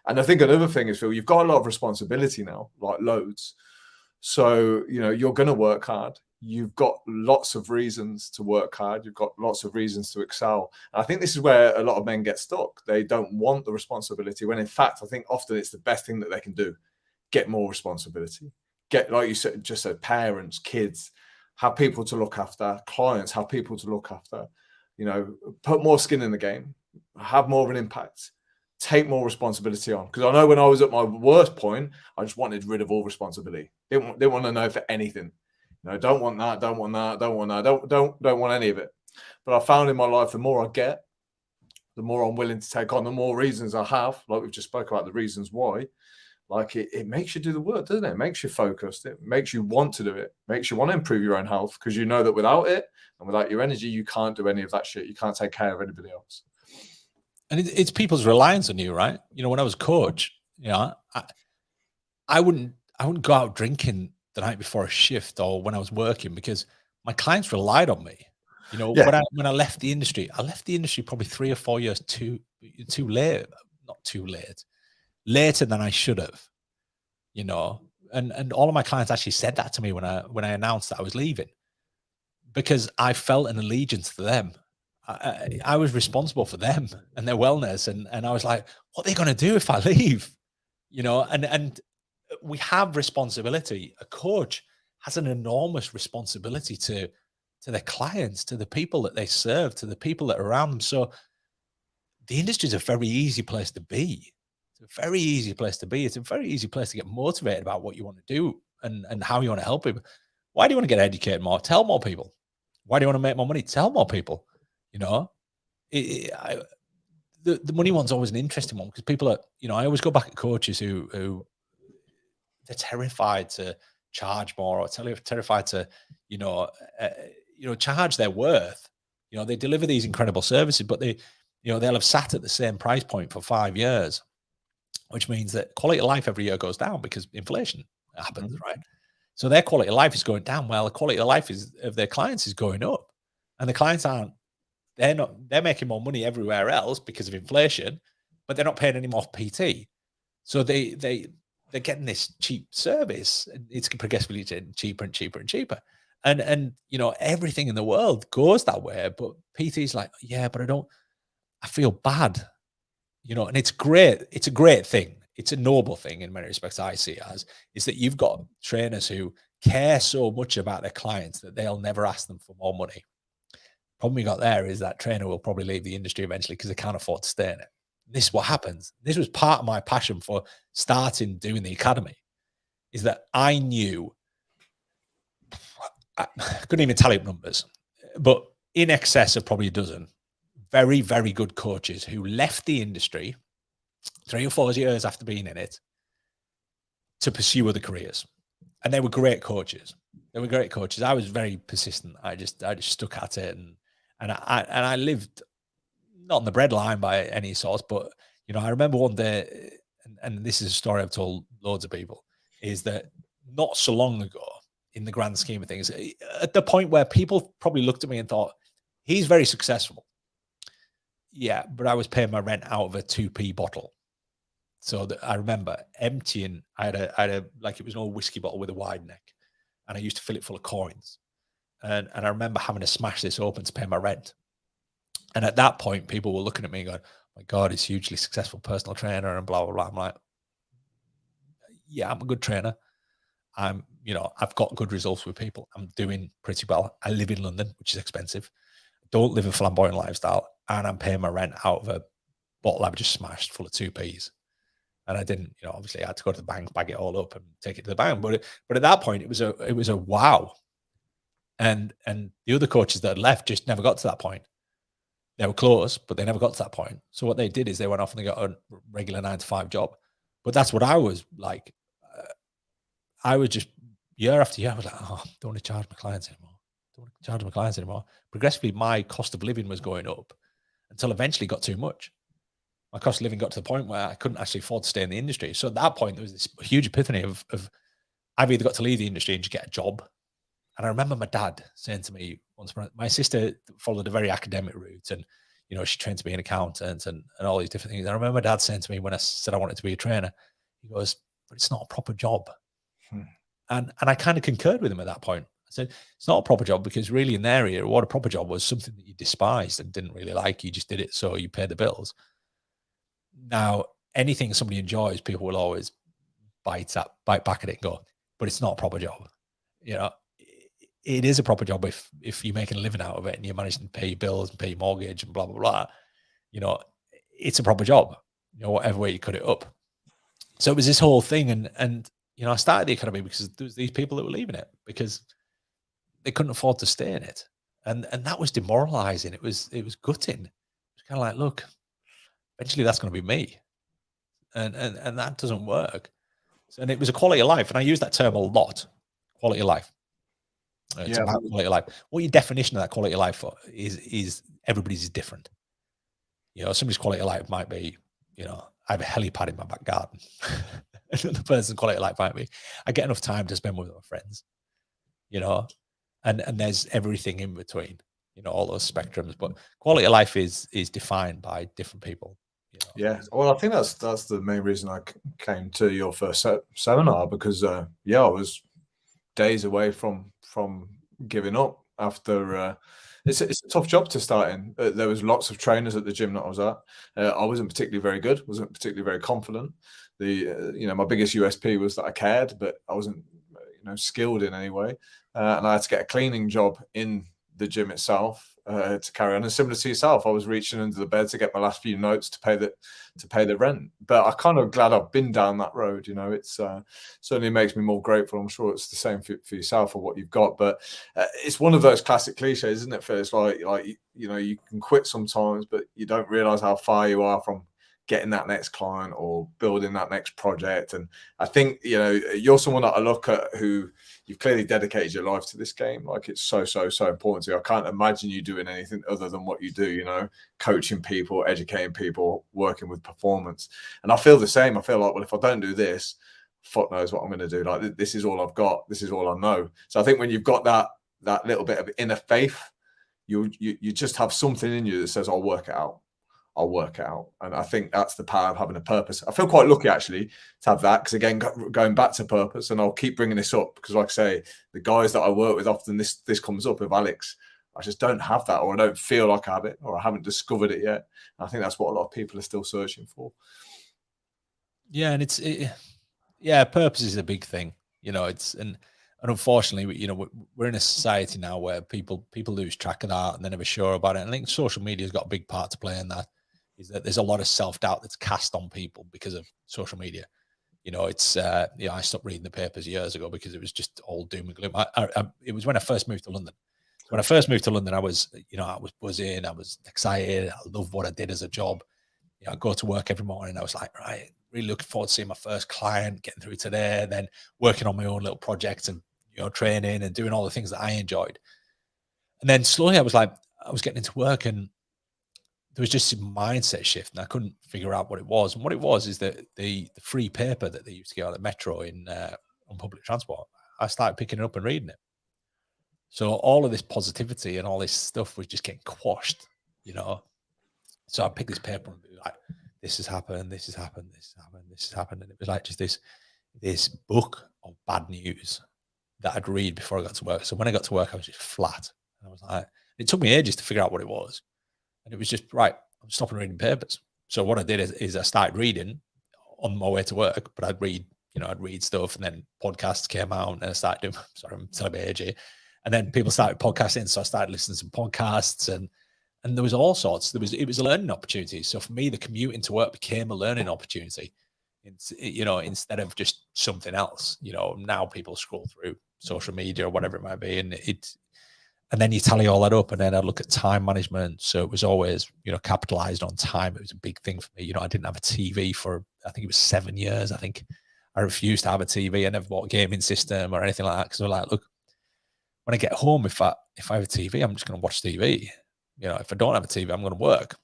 And I think another thing is, Phil, you've got a lot of responsibility now, like loads. So, you're going to work hard. You've got lots of reasons to work hard. You've got lots of reasons to excel. And I think this is where a lot of men get stuck. They don't want the responsibility when, in fact, I think often it's the best thing that they can do. Get more responsibility. Get, like you said, just said, parents, kids, have people to look after, clients, have people to look after, put more skin in the game, have more of an impact. Take more responsibility on, because I know when I was at my worst point, I just wanted rid of all responsibility. Didn't want to know for anything. Don't want that, don't want that, don't want that, don't want any of it. But I found in my life, the more I get, the more I'm willing to take on, the more reasons I have. Like we've just spoke about the reasons why. Like it makes you do the work, doesn't it? It makes you focused. It makes you want to do it. It makes you want to improve your own health, because you know that without it and without your energy, you can't do any of that shit. You can't take care of anybody else. And it's people's reliance on you, right? When I was coach, I wouldn't go out drinking the night before a shift or when I was working, because my clients relied on me. When I left the industry, probably 3 or 4 years too late, not too late, later than I should have. And all of my clients actually said that to me when I announced that I was leaving, because I felt an allegiance to them. I was responsible for them and their wellness. And I was like, what are they going to do if I leave? And we have responsibility. A coach has an enormous responsibility to their clients, to the people that they serve, to the people that are around them. So the industry is a very easy place to be. It's a very easy place to be. It's a very easy place to get motivated about what you want to do and how you want to help people. Why do you want to get educated more? Tell more people. Why do you want to make more money? Tell more people. The money one's always an interesting one, because people are, I always go back at coaches who terrified to charge more, or terrified to, charge their worth. They deliver these incredible services, but they'll have sat at the same price point for 5 years, which means that quality of life every year goes down because inflation happens, right? So their quality of life is going down. Well, the quality of life of their clients is going up, and the clients they're making more money everywhere else because of inflation, but they're not paying any more PT. So they're getting this cheap service, and it's progressively getting cheaper and cheaper and cheaper. And everything in the world goes that way, but PT's like, yeah, but I feel bad, and it's great. It's a great thing. It's a noble thing in many respects. I see it as is that you've got trainers who care so much about their clients that they'll never ask them for more money. Problem we got there is that trainer will probably leave the industry eventually because they can't afford to stay in it. This is what happens. This was part of my passion for starting doing the academy, is that I knew, I couldn't even tally up numbers, but in excess of probably a dozen very, very good coaches who left the industry 3 or 4 years after being in it to pursue other careers. And they were great coaches. They were great coaches. I was very persistent. I just stuck at it, and I lived not on the breadline by any sort, but I remember one day, and this is a story I've told loads of people, is that not so long ago, in the grand scheme of things, at the point where people probably looked at me and thought, he's very successful. Yeah, but I was paying my rent out of a 2p bottle. So I remember emptying, I had a like, it was an old whiskey bottle with a wide neck, and I used to fill it full of coins. And I remember having to smash this open to pay my rent. And at that point, people were looking at me and going, oh my God, he's hugely successful personal trainer and blah, blah, blah. I'm like, yeah, I'm a good trainer. I've got good results with people. I'm doing pretty well. I live in London, which is expensive. Don't live a flamboyant lifestyle. And I'm paying my rent out of a bottle I've just smashed full of 2p's. And I didn't, obviously I had to go to the bank, bag it all up and take it to the bank. But at that point, it was a wow. And the other coaches that had left just never got to that point. They were close, but they never got to that point. So what they did is they went off and they got a regular 9-to-5 job. But that's what I was like. I was just year after year, I was like, oh, I don't want to charge my clients anymore. Progressively, my cost of living was going up until eventually it got too much. My cost of living got to the point where I couldn't actually afford to stay in the industry. So at that point, there was this huge epiphany of I've either got to leave the industry and just get a job. And I remember my dad saying to me once, my sister followed a very academic route, and she trained to be an accountant and all these different things. I remember my dad saying to me when I said I wanted to be a trainer, he goes, but it's not a proper job. And I kind of concurred with him at that point. I said, it's not a proper job, because really in their area, what a proper job was something that you despised and didn't really like. You just did it so you paid the bills. Now, anything somebody enjoys, people will always bite back at it and go, but it's not a proper job. It is a proper job if you're making a living out of it and you're managing to pay your bills and pay your mortgage and blah, blah, blah. It's a proper job, whatever way you cut it up. So it was this whole thing. And I started the academy because there was these people that were leaving it because they couldn't afford to stay in it. And that was demoralizing. It was gutting. It was kind of like, look, eventually that's going to be me. And that doesn't work. And it was a quality of life. And I use that term a lot, quality of life. It's about quality of life. What your definition of that quality of life is everybody's is different. Somebody's quality of life might be, I have a helipad in my back garden. Another person's quality of life might be, I get enough time to spend with my friends, and there's everything in between, all those spectrums. But quality of life is defined by different people. Yeah, well, I think that's the main reason I came to your first seminar, because I was days away from giving up after. It's a tough job to start in. There was lots of trainers at the gym that I was at. I wasn't particularly very good. Wasn't particularly very confident. My biggest USP was that I cared, but I wasn't skilled in any way. And I had to get a cleaning job in the gym itself to carry on. And similar to yourself, I was reaching under the bed to get my last few notes to pay the rent. But I'm kind of glad I've been down that road. It's certainly makes me more grateful. I'm sure it's the same for yourself or what you've got. But it's one of those classic cliches, isn't it, Phil? It's like you can quit sometimes, but you don't realize how far you are from getting that next client or building that next project. And I think, you know, you're someone that I look at who you've clearly dedicated your life to this game. Like, it's so important to you. I can't imagine you doing anything other than what you do, you know, coaching people, educating people, working with performance. And I feel the same. I feel like, well, if I don't do this, fuck knows what I'm going to do. Like, this is all I've got. This is all I know. So I think when you've got that little bit of inner faith, you just have something in you that says, I'll work it out. I'll work it out. And I think that's the power of having a purpose. I feel quite lucky, actually, to have that, because, again, going back to purpose, and I'll keep bringing this up because, like I say, the guys that I work with, often this comes up with Alex. I just don't have that, or I don't feel like I have it, or I haven't discovered it yet. And I think that's what a lot of people are still searching for. Yeah, and yeah, purpose is a big thing. You know, and unfortunately, you know, we're in a society now where people lose track of that and they're never sure about it. And I think social media has got a big part to play in that. Is that there's a lot of self-doubt that's cast on people because of social media. You know, it's you know, I stopped reading the papers years ago because it was just all doom and gloom. It was when I first moved to London. When I first moved to London, I was buzzing, I was excited, I loved what I did as a job. You know, I go to work every morning. I was like, right, really looking forward to seeing my first client, getting through to there, then working on my own little projects and, you know, training and doing all the things that I enjoyed. And then slowly I was getting into work, and there was just a mindset shift, and I couldn't figure out what it was. And what it was is that the free paper that they used to get on the metro on public transport, I started picking it up and reading it. So all of this positivity and all this stuff was just getting quashed, you know. So I picked this paper and be like, this has happened, this has happened, this has happened, this has happened. And it was like just this book of bad news that I'd read before I got to work. So when I got to work, I was just flat. And I was like, it took me ages to figure out what it was. And it was just, right, I'm stopping reading papers. So what I did is I started reading on my way to work, but I'd read stuff, and then podcasts came out, and I started doing, sorry, I'm telling my age here. And then people started podcasting. So I started listening to some podcasts, and there was all sorts. It was a learning opportunity. So for me, the commute into work became a learning opportunity. It's, you know, instead of just something else. You know, now people scroll through social media or whatever it might be, and then you tally all that up, and then I look at time management. So it was always, you know, capitalized on time. It was a big thing for me. You know, I didn't have a TV for, I think it was 7 years. I think I refused to have a TV. I never bought a gaming system or anything like that, because I was like, look, when I get home, if I have a TV, I'm just going to watch TV. You know, if I don't have a TV, I'm going to work.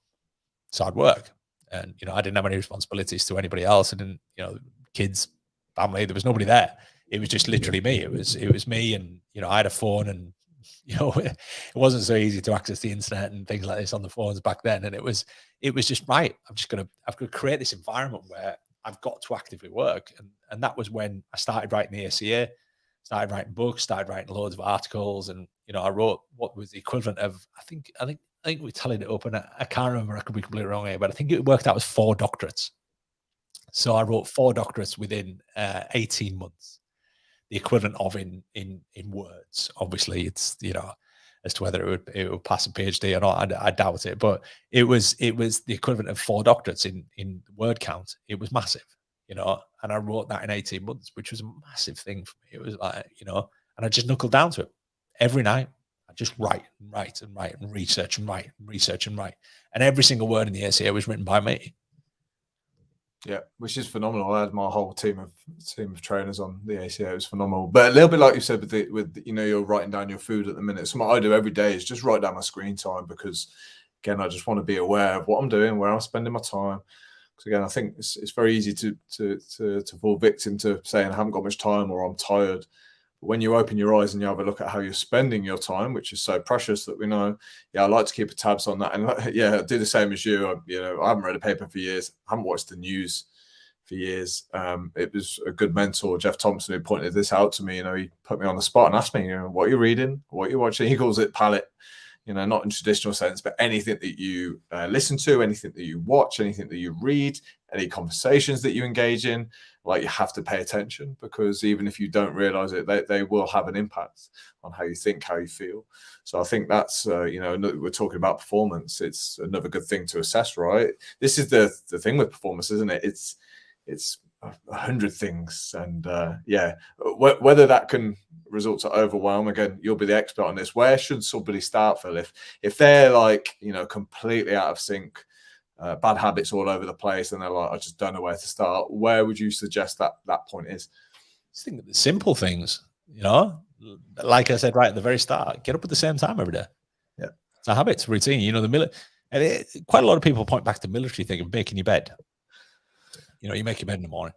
So I'd work. And, you know, I didn't have any responsibilities to anybody else. I didn't, you know, kids, family, there was nobody there. It was just literally me. It was me, and, you know, I had a phone, and, you know, it wasn't so easy to access the internet and things like this on the phones back then. And it was just, right, I've got to create this environment where I've got to actively work. And that was when I started writing the ACA, started writing books, started writing loads of articles. And, you know, I wrote what was the equivalent of, I think we tallied it up, and I can't remember, I could be completely wrong here, but I think it worked out as 4 doctorates. So I wrote 4 doctorates within 18 months. The equivalent of in words. Obviously, it's, you know, as to whether it would pass a PhD or not, I doubt it. But it was the equivalent of 4 doctorates in word count. It was massive, you know. And I wrote that in 18 months, which was a massive thing for me. It was like, you know, and I just knuckled down to it every night. I just write and research and write. And every single word in the essay was written by me. Yeah, which is phenomenal. I had my whole team of trainers on the ACA. It was phenomenal. But a little bit like you said, with you know, you're writing down your food at the minute. Something I do every day is just write down my screen time, because, again, I just want to be aware of what I'm doing, where I'm spending my time. Because, again, I think it's very easy to fall victim to saying I haven't got much time or I'm tired. But when you open your eyes and you have a look at how you're spending your time, which is so precious that we know, yeah, I like to keep tabs on that. And yeah, I do the same as you. You know, I haven't read a paper for years. I haven't watched the news for years. It was a good mentor, Jeff Thompson, who pointed this out to me. You know, he put me on the spot and asked me, you know, what you're reading, what you're watching. He calls it palate. You know, not in traditional sense, but anything that you listen to, anything that you watch, anything that you read, any conversations that you engage in, like, you have to pay attention, because even if you don't realize it, they will have an impact on how you think, how you feel. So I think that's, you know, we're talking about performance. It's another good thing to assess, right? This is the thing with performance, isn't it? It's 100 things. And yeah, whether that can result to overwhelm, again, you'll be the expert on this. Where should somebody start, Phil? If they're, like, you know, completely out of sync, bad habits all over the place, and they're like, I just don't know where to start. Where would you suggest that point is? Just think of the simple things, like I said right at the very start, get up at the same time every day. Yeah. It's a habit, it's a routine. Quite a lot of people point back to the military thing of making your bed. You make your bed in the morning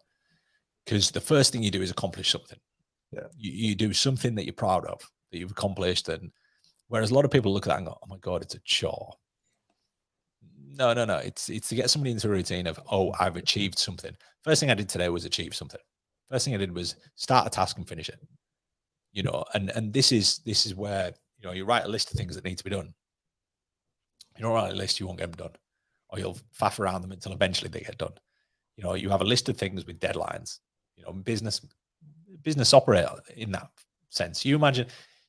because the first thing you do is accomplish something. Yeah. You do something that you're proud of, that you've accomplished. And whereas a lot of people look at that and go, oh my God, it's a chore. No. It's to get somebody into a routine of, oh, I've achieved something. First thing I did today was achieve something. First thing I did was start a task and finish it. And this is where, you write a list of things that need to be done. You don't write a list, you won't get them done. Or you'll faff around them until eventually they get done. You have a list of things with deadlines. Business operate in that sense. You imagine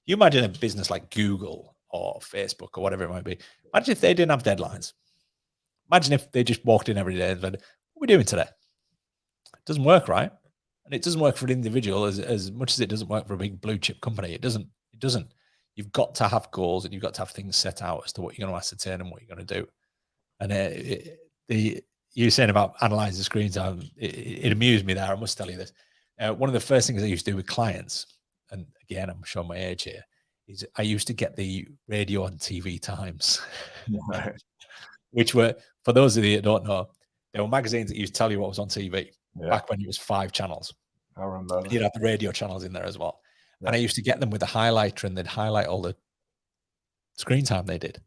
a business like Google or Facebook or whatever it might be. Imagine if they didn't have deadlines. Imagine if they just walked in every day and said, what are we doing today? It doesn't work, right? And it doesn't work for an individual as much as it doesn't work for a big blue chip company. It doesn't. You've got to have goals and you've got to have things set out as to what you're going to ascertain and what you're going to do. And you saying about analyzing screen time, it amused me there. I must tell you this. One of the first things I used to do with clients, and again, I'm showing my age here, is I used to get the radio and TV times, which were, for those of you that don't know, there were magazines that used to tell you what was on TV back when it was 5 channels. I remember. You'd have the radio channels in there as well. Yeah. And I used to get them with a highlighter and they'd highlight all the screen time they did.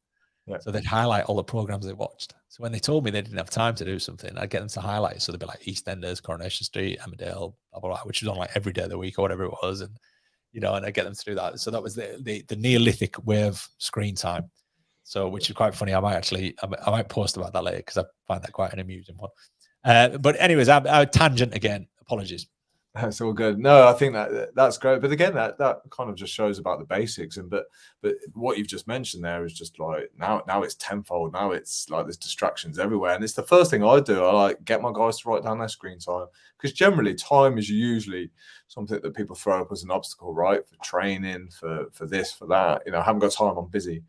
Yeah. So they'd highlight all the programs they watched. So when they told me they didn't have time to do something, I'd get them to highlight. So they'd be like EastEnders, Coronation Street, Emmerdale, blah, blah, blah, which was on like every day of the week or whatever it was. And, and I'd get them to do that. So that was the Neolithic way of screen time. So, which is quite funny. I might post about that later because I find that quite an amusing one. But anyways, I tangent again. Apologies. That's all good. No, I think that's great. But again, that kind of just shows about the basics. But what you've just mentioned there is just like now it's tenfold. Now it's like there's distractions everywhere. And it's the first thing I do. I like get my guys to write down their screen time, because generally time is usually something that people throw up as an obstacle, right? For training, for this, for that. I haven't got time, I'm busy.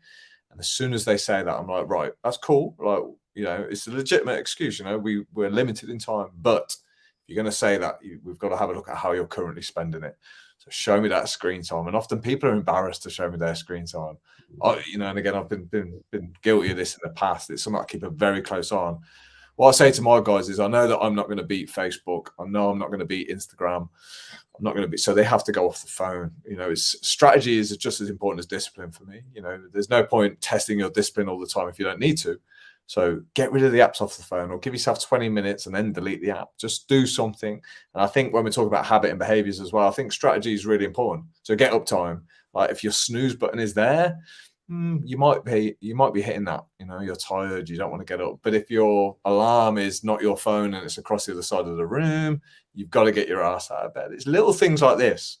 And as soon as they say that, I'm like, right, that's cool. Like, it's a legitimate excuse. We're limited in time, but you're going to say that, we've got to have a look at how you're currently spending it. So show me that screen time. And often people are embarrassed to show me their screen time. And again, I've been guilty of this in the past. It's something I keep a very close eye on. What I say to my guys is, I know that I'm not going to beat Facebook. I know I'm not going to beat Instagram. I'm not going to be. So they have to go off the phone. Strategy is just as important as discipline for me. There's no point testing your discipline all the time if you don't need to. So get rid of the apps off the phone, or give yourself 20 minutes and then delete the app. Just do something. And I think when we talk about habit and behaviors as well, I think strategy is really important. So get up time. Like if your snooze button is there, you might be hitting that. You're tired, you don't want to get up. But if your alarm is not your phone and it's across the other side of the room, you've got to get your ass out of bed. It's little things like this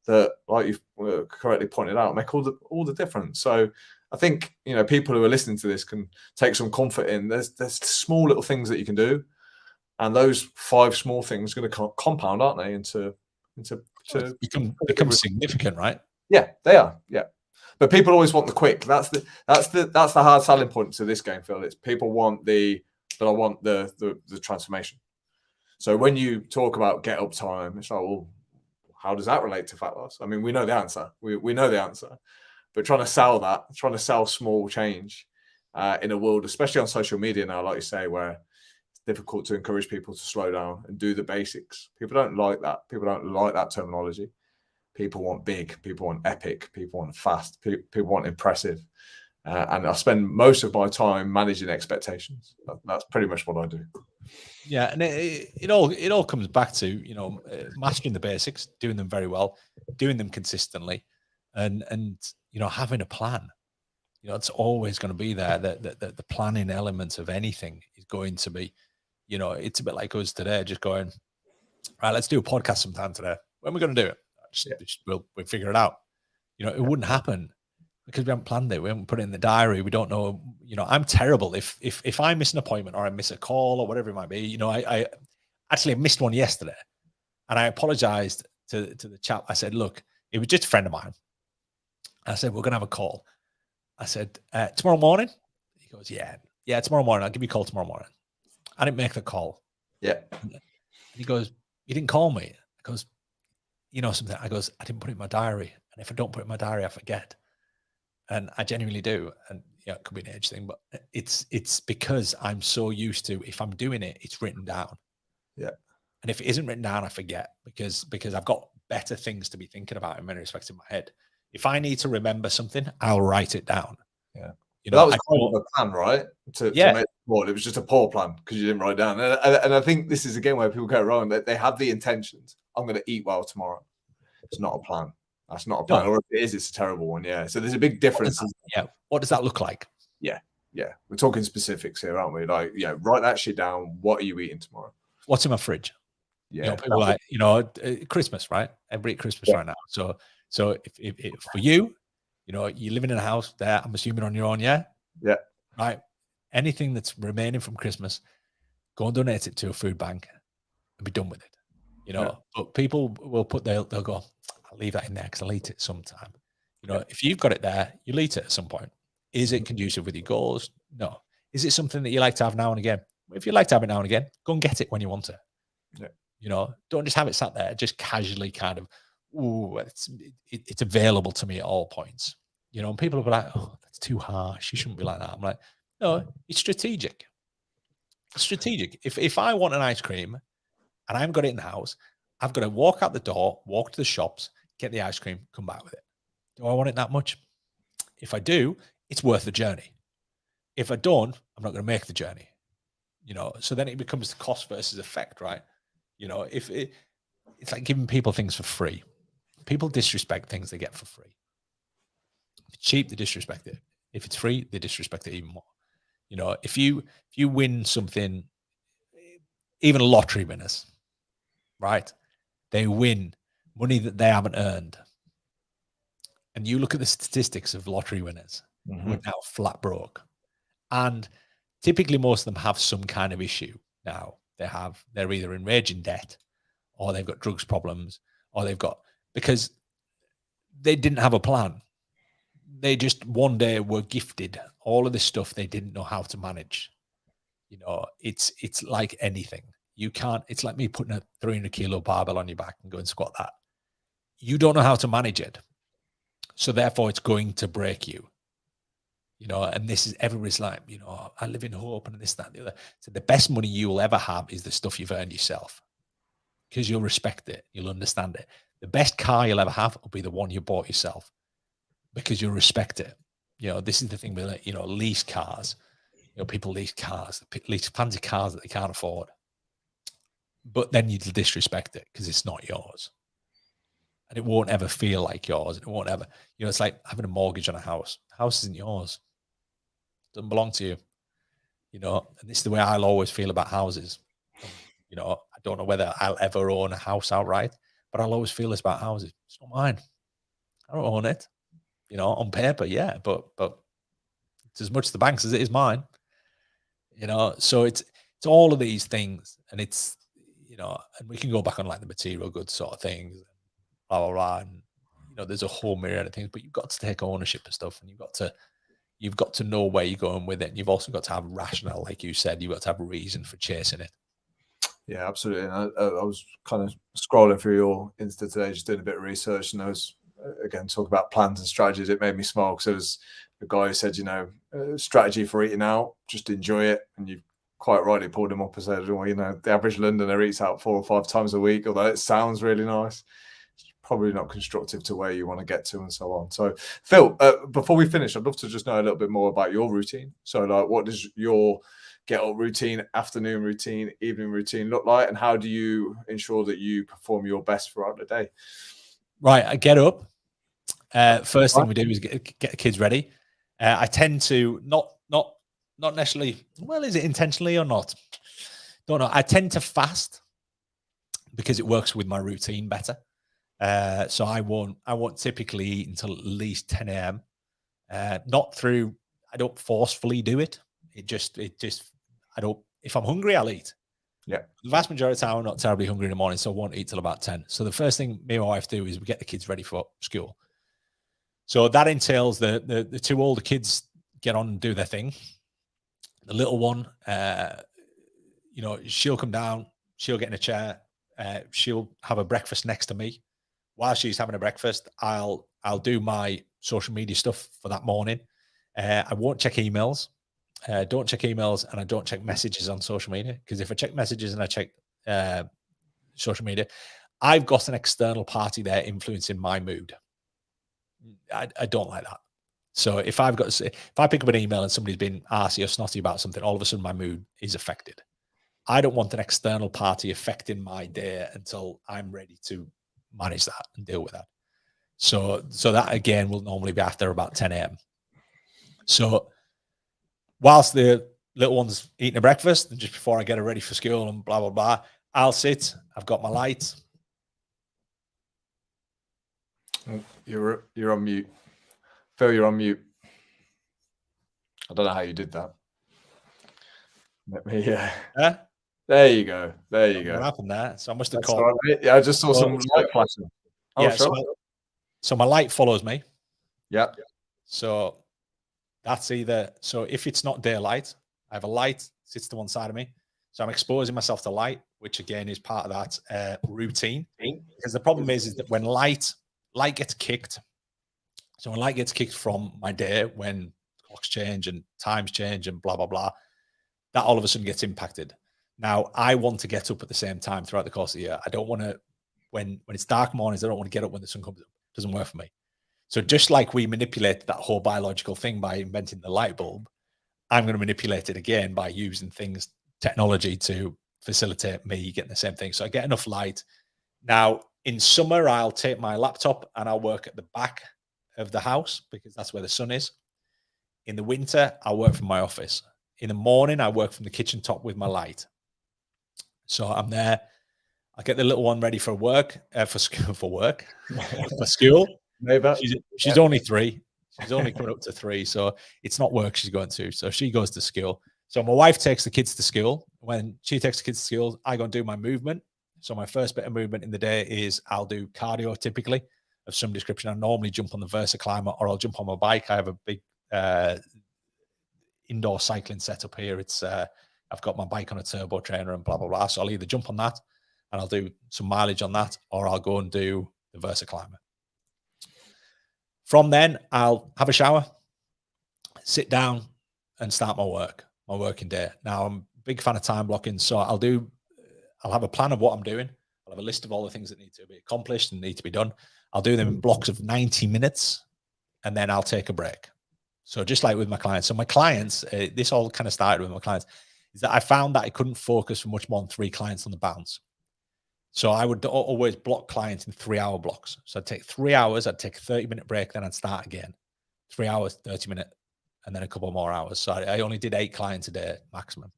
that, like you've correctly pointed out, make all the difference. So I think, people who are listening to this can take some comfort in there's small little things that you can do. And those 5 small things are going to compound, aren't they? Into become significant, right? Yeah, they are. Yeah. But people always want the quick. That's the hard selling point to this game, Phil. It's people want the transformation. So when you talk about get up time, it's like, well, how does that relate to fat loss? I mean, we know the answer. We know the answer. But trying to sell small change in a world, especially on social media now, like you say, where it's difficult to encourage people to slow down and do the basics. People don't like that. People don't like that terminology. People want big. People want epic. People want fast. People want impressive. And I spend most of my time managing expectations. That's pretty much what I do. Yeah, and it all comes back to mastering the basics, doing them very well, doing them consistently, and having a plan. It's always going to be there. The planning element of anything is going to be, it's a bit like us today, just going, right, let's do a podcast sometime today. When are we going to do it? We'll figure it out. It wouldn't happen because we haven't planned it. We haven't put it in the diary. We don't know. I'm terrible. If I miss an appointment or I miss a call or whatever it might be, I actually missed one yesterday, and I apologized to the chap. I said, look, it was just a friend of mine. I said, we're going to have a call. I said, tomorrow morning? He goes, yeah. yeah, tomorrow morning. I'll give you a call tomorrow morning. I didn't make the call. Yeah. And he goes, you didn't call me. I goes, you know something? I goes, I didn't put it in my diary. And if I don't put it in my diary, I forget. And I genuinely do. And yeah, it could be an age thing, but it's because I'm so used to, if I'm doing it, it's written down. Yeah. And if it isn't written down, I forget because I've got better things to be thinking about in many respects in my head. If I need to remember something, I'll write it down. Yeah. You know, that was kind of a plan, right? To make the board. It was just a poor plan because you didn't write it down. And I think this is again where people go wrong. That they have the intentions. I'm going to eat well tomorrow. It's not a plan. That's not a plan. No. Or if it is, it's a terrible one. Yeah. So there's a big difference. What does that look like? Yeah. Yeah. We're talking specifics here, aren't we? Like, yeah, write that shit down. What are you eating tomorrow? What's in my fridge? Yeah. You know, people like, you know, Christmas, right? Everybody at Christmas right now. So if for you, you know, you're living in a house there, I'm assuming on your own, yeah? Yeah. Right. Anything that's remaining from Christmas, go and donate it to a food bank and be done with it. You know, but people will they'll go, I'll leave that in there because I'll eat it sometime. You know, if you've got it there, you'll eat it at some point. Is it conducive with your goals? No. Is it something that you like to have now and again? If you like to have it now and again, go and get it when you want it. Yeah. You know, don't just have it sat there, just casually kind of, ooh, it's available to me at all points. You know, and people will be like, oh, that's too harsh. You shouldn't be like that. I'm like, no, it's strategic. It's strategic. If I want an ice cream and I haven't got it in the house, I've got to walk out the door, walk to the shops, get the ice cream, come back with it. Do I want it that much? If I do, it's worth the journey. If I don't, I'm not going to make the journey. You know, so then it becomes the cost versus effect, right? You know, it's like giving people things for free. People disrespect things they get for free. If it's cheap, they disrespect it. If it's free, they disrespect it even more. You know, if you win something, even lottery winners, right? They win money that they haven't earned. And you look at the statistics of lottery winners who are now flat broke. And typically most of them have some kind of issue now. They're either in raging debt or they've got drugs problems or because they didn't have a plan. They just one day were gifted all of this stuff they didn't know how to manage. You know, it's like anything. You can't, it's like me putting a 300 kilo barbell on your back and going squat that. You don't know how to manage it. So therefore it's going to break you. You know, and this is, everybody's like, you know, I live in hope and this, that, and the other. So the best money you will ever have is the stuff you've earned yourself because you'll respect it. You'll understand it. The best car you'll ever have will be the one you bought yourself because you'll respect it. You know, this is the thing with, like, you know, lease cars. You know, people lease cars, lease fancy cars that they can't afford. But then you disrespect it because it's not yours. And it won't ever feel like yours. It won't ever, you know, it's like having a mortgage on a house. The house isn't yours. It doesn't belong to you. You know, and this is the way I'll always feel about houses. You know, I don't know whether I'll ever own a house outright, but I'll always feel this about houses. It's not mine. I don't own it. You know, on paper, yeah, but it's as much the bank's as it is mine. You know, so it's all of these things, and it's, you know, and we can go back on like the material goods sort of things, blah blah blah, and you know, there's a whole myriad of things, but you've got to take ownership of stuff, and you've got to know where you're going with it, and you've also got to have rationale, like you said, you've got to have a reason for chasing it. Yeah, absolutely. And I was kind of scrolling through your Insta today, just doing a bit of research, and I was again talking about plans and strategies. It made me smile because there was a guy who said, you know, strategy for eating out, just enjoy it. And you quite rightly pulled him up and said, well, you know, the average Londoner eats out 4 or 5 times a week, although it sounds really nice. It's probably not constructive to where you want to get to and so on. So, Phil, before we finish, I'd love to just know a little bit more about your routine. So, like, what does your get up routine, afternoon routine, evening routine look like, and how do you ensure that you perform your best throughout the day? Right, I get up. First thing we do is get the kids ready. I tend to not necessarily. Well, is it intentionally or not? Don't know. I tend to fast because it works with my routine better. So I won't typically eat until at least 10 a.m. Not through. I don't forcefully do it. It just. I don't. If I'm hungry, I'll eat. Yeah. The vast majority of the time, I'm not terribly hungry in the morning, so I won't eat till about 10. So the first thing me and my wife do is we get the kids ready for school. So that entails the 2 older kids get on and do their thing. The little one, you know, she'll come down, she'll get in a chair, she'll have a breakfast next to me. While she's having a breakfast, I'll do my social media stuff for that morning. I won't check emails. Don't check emails, and I don't check messages on social media, because if I check messages and I check social media, I've got an external party there influencing my mood. I don't like that. So if I pick up an email and somebody's been arsy or snotty about something, all of a sudden my mood is affected. I don't want an external party affecting my day until I'm ready to manage that and deal with that. So that again will normally be after about 10 a.m. So whilst the little one's eating a breakfast, and just before I get her ready for school and blah, blah, blah, I'll sit, I've got my light. You're on mute. Phil, you're on mute. I don't know how you did that. Let me, there you go. There you go. What happened there? So I must have That's caught. right. Yeah, I just saw some light flashing. Oh, yeah. sure. So my light follows me. Yeah. So that's either, so if it's not daylight, I have a light sits to one side of me. So I'm exposing myself to light, which again is part of that routine. Because the problem is that when light gets kicked, so when light gets kicked from my day, when clocks change and times change and blah, blah, blah, that all of a sudden gets impacted. Now, I want to get up at the same time throughout the course of the year. I don't want to, when it's dark mornings, I don't want to get up when the sun comes up. It doesn't work for me. So just like we manipulated that whole biological thing by inventing the light bulb, I'm going to manipulate it again by using technology to facilitate me getting the same thing. So I get enough light. Now, in summer, I'll take my laptop and I'll work at the back of the house because that's where the sun is. In the winter, I'll work from my office. In the morning, I work from the kitchen top with my light. So I'm there. I get the little one ready for work, for school. She's only 3. She's only coming up to 3. So it's not work she's going to. So she goes to school. So my wife takes the kids to school. When she takes the kids to school, I go and do my movement. So my first bit of movement in the day is I'll do cardio typically of some description. I normally jump on the VersaClimber or I'll jump on my bike. I have a big indoor cycling setup here. It's I've got my bike on a turbo trainer and blah, blah, blah. So I'll either jump on that and I'll do some mileage on that, or I'll go and do the VersaClimber. From then, I'll have a shower, sit down and start my working day. Now, I'm a big fan of time blocking. So I'll have a plan of what I'm doing. I'll have a list of all the things that need to be accomplished and need to be done. I'll do them in blocks of 90 minutes and then I'll take a break. So just like with my clients. So my clients, this all kind of started with my clients, is that I found that I couldn't focus for much more than 3 clients on the bounce. So I would always block clients in 3-hour blocks. So I'd take 3 hours, I'd take a 30-minute break, then I'd start again. 3 hours, 30-minute, and then a couple more hours. So I only did 8 clients a day maximum.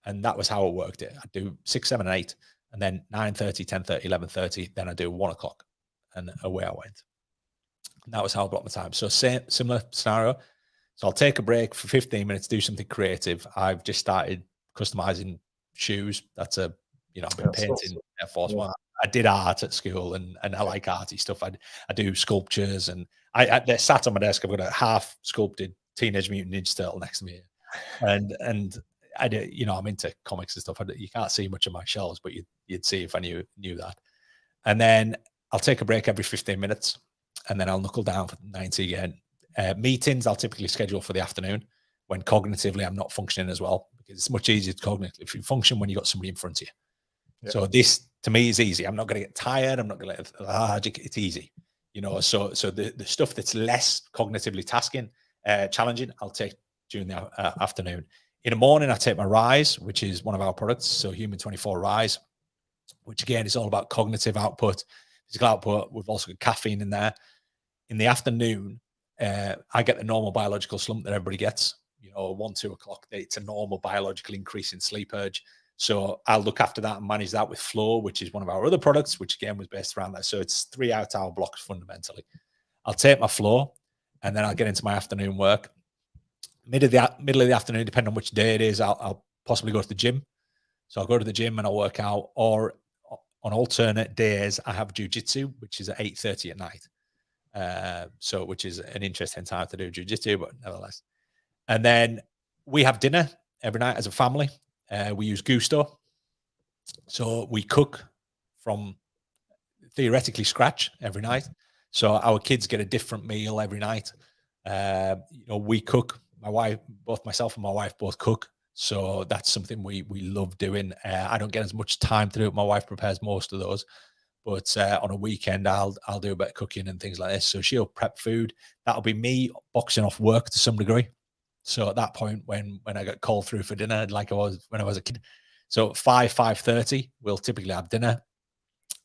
And that was how I worked it. I'd do 6, 7, 8, and then 9:30, 10:30, 11:30. Then I'd do 1 o'clock, and away I went. And that was how I blocked my time. So similar scenario. So I'll take a break for 15 minutes, do something creative. I've just started customizing shoes. That's I've been painting Air Force One. I did art at school and I like arty stuff. I do sculptures and they're sat on my desk. I've got a half sculpted Teenage Mutant Ninja Turtle next to me. And I do, I'm into comics and stuff. You can't see much of my shelves, but you'd see if I knew that. And then I'll take a break every 15 minutes and then I'll knuckle down for 90 again. Meetings I'll typically schedule for the afternoon when cognitively I'm not functioning as well, because it's much easier to cognitively function when you've got somebody in front of you. Yeah. So this to me is easy. I'm not going to get tired. I'm not going to get lethargic. It's easy, So the stuff that's less cognitively challenging, I'll take during the afternoon. In the morning, I take my Rise, which is one of our products. So Human 24 Rise, which again is all about cognitive output, physical output. We've also got caffeine in there. In the afternoon, I get the normal biological slump that everybody gets. 1, 2 o'clock. It's a normal biological increase in sleep urge. So I'll look after that and manage that with Flow, which is one of our other products, which again was based around that. So it's 3 hour blocks fundamentally. I'll take my Flow and then I'll get into my afternoon work. Middle of the afternoon, depending on which day it is, I'll possibly go to the gym. So I'll go to the gym and I'll work out, or on alternate days, I have jiu-jitsu, which is at 8:30 at night. Which is an interesting time to do jiu-jitsu, but nevertheless. And then we have dinner every night as a family. We use Gusto. So we cook from theoretically scratch every night. So our kids get a different meal every night. We cook. My wife, both myself and my wife both cook. So that's something we love doing. I don't get as much time to do it. My wife prepares most of those. But on a weekend, I'll do a bit of cooking and things like this. So she'll prep food. That'll be me boxing off work to some degree. So at that point, when I got called through for dinner, like I was when I was a kid, so 5:30, we'll typically have dinner.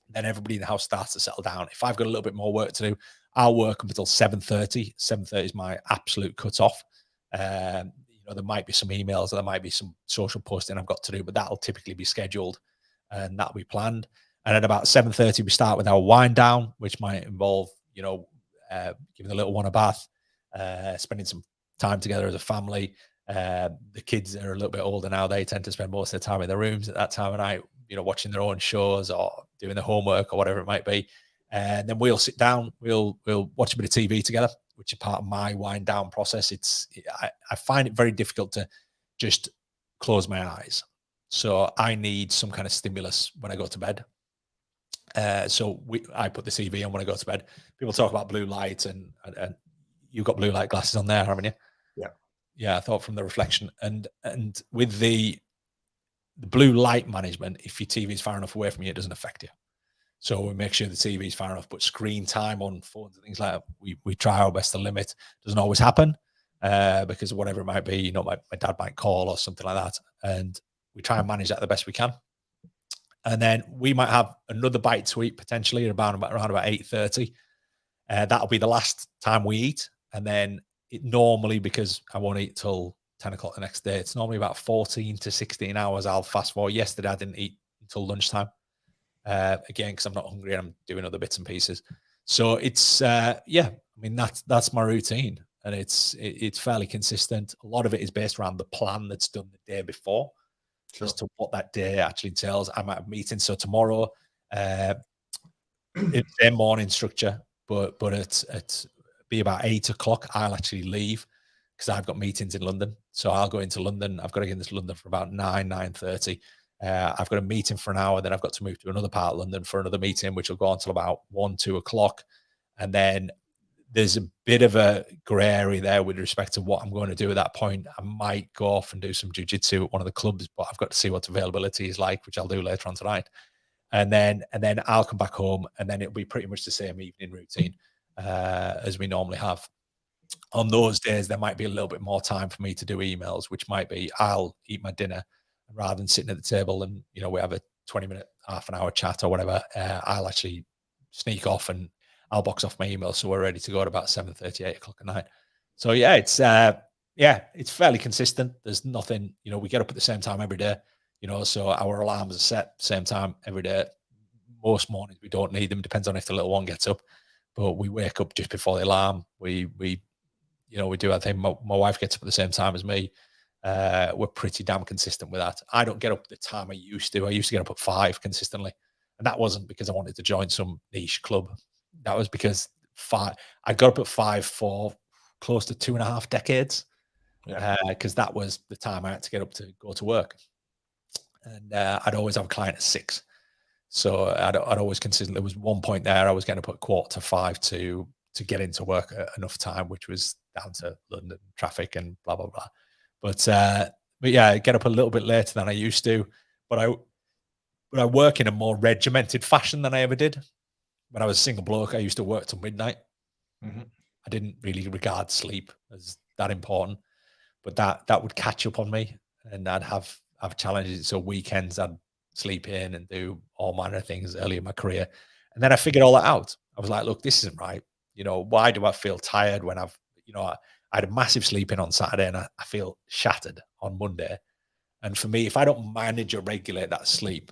Then everybody in the house starts to settle down. If I've got a little bit more work to do, I'll work up until 7:30. 7:30 is my absolute cutoff. There might be some emails, or there might be some social posting I've got to do, but that'll typically be scheduled and that'll be planned. And at about 7:30, we start with our wind down, which might involve, giving the little one a bath, spending some time together as a family. The kids are a little bit older now. They tend to spend most of their time in their rooms at that time of night, watching their own shows or doing their homework or whatever it might be. And then we'll sit down, we'll watch a bit of TV together, which is part of my wind down process. I find it very difficult to just close my eyes. So I need some kind of stimulus when I go to bed. I put the TV on when I go to bed. People talk about blue light and you've got blue light glasses on there, haven't you? Yeah. Yeah, I thought from the reflection and with the blue light management, if your TV is far enough away from you, it doesn't affect you. So we make sure the TV is far enough, but screen time on phones and things like that, we try our best to limit. Doesn't always happen because of whatever it might be. My dad might call or something like that, and we try and manage that the best we can. And then we might have another bite to eat potentially around about 8:30. That'll be the last time we eat, and then it normally, because I won't eat till 10 o'clock the next day, it's normally about 14 to 16 hours I'll fast forward. Yesterday I didn't eat until lunchtime. Again, because I'm not hungry and I'm doing other bits and pieces. So it's that's my routine, and it's fairly consistent. A lot of it is based around the plan that's done the day before, as to what that day actually entails. I might have meetings. So tomorrow, it's a morning structure, but it's be about 8 o'clock. I'll actually leave because I've got meetings in London. So I'll go into London. I've got to get into London for about 9:30. I've got a meeting for an hour. Then I've got to move to another part of London for another meeting, which will go until about 1-2 o'clock. And then there's a bit of a grey area there with respect to what I'm going to do at that point. I might go off and do some jiu-jitsu at one of the clubs, but I've got to see what availability is like, which I'll do later on tonight. And then I'll come back home, and then it'll be pretty much the same evening routine as we normally have. On those days, there might be a little bit more time for me to do emails, which might be I'll eat my dinner rather than sitting at the table and, we have a 20-minute, half an hour chat or whatever. I'll actually sneak off and I'll box off my emails. So we're ready to go at about 7:30, 8 o'clock at night. So yeah, it's fairly consistent. There's nothing, we get up at the same time every day, so our alarms are set same time every day. Most mornings we don't need them. Depends on if the little one gets up, but we wake up just before the alarm. We do our thing. My wife gets up at the same time as me. We're pretty damn consistent with that. I don't get up at the time I used to. I used to get up at 5 consistently. And that wasn't because I wanted to join some niche club. That was because I got up at 5 for close to 2.5 decades. Because that was the time I had to get up to go to work. And I'd always have a client at 6. So I'd always consistently, there was one point there I was getting up at 4:45 to get into work at enough time, which was down to London traffic and blah, blah, blah. But yeah, I get up a little bit later than I used to, but I work in a more regimented fashion than I ever did. When I was a single bloke, I used to work till midnight. Mm-hmm. I didn't really regard sleep as that important, but that would catch up on me, and I'd have challenges. So weekends I'd sleep in and do all manner of things early in my career. And then I figured all that out. I was like, look, this isn't right. Why do I feel tired when I had a massive sleep in on Saturday and I feel shattered on Monday? And for me, if I don't manage or regulate that sleep,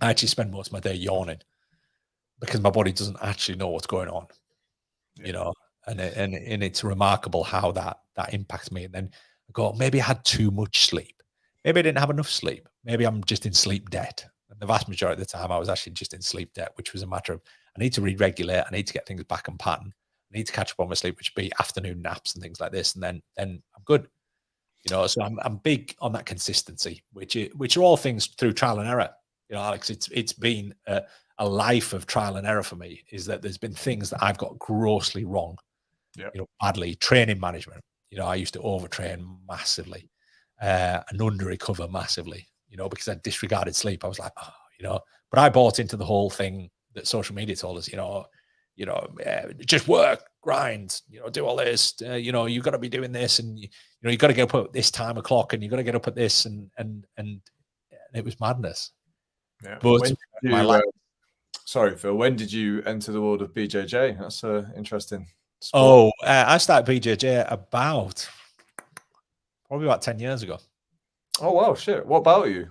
I actually spend most of my day yawning because my body doesn't actually know what's going on, and it's remarkable how that impacts me. And then I go, maybe I had too much sleep. Maybe I didn't have enough sleep. Maybe I'm just in sleep debt. And the vast majority of the time I was actually just in sleep debt, which was a matter of, I need to re-regulate. I need to get things back on pattern. I need to catch up on my sleep, which would be afternoon naps and things like this. And then I'm good. You know, so I'm big on that consistency, which are all things through trial and error. You know, Alex, it's been a life of trial and error for me. Is that there's been things that I've got grossly wrong, Yeah. you know, badly. Training management. You know, I used to overtrain massively and under recover massively. You know, because I disregarded sleep. I was like, oh, you know, but I bought into the whole thing that social media told us. You know, just work, grind, you know, do all this, you know, you've got to be doing this, and you know, you've got to get up at this time o'clock, and you've got to get up at this, and it was madness. Yeah. But my life. Sorry, Phil. When did you enter the world of BJJ? That's interesting. Sport. Oh, I started BJJ probably about 10 years ago. Oh wow, shit! What about you?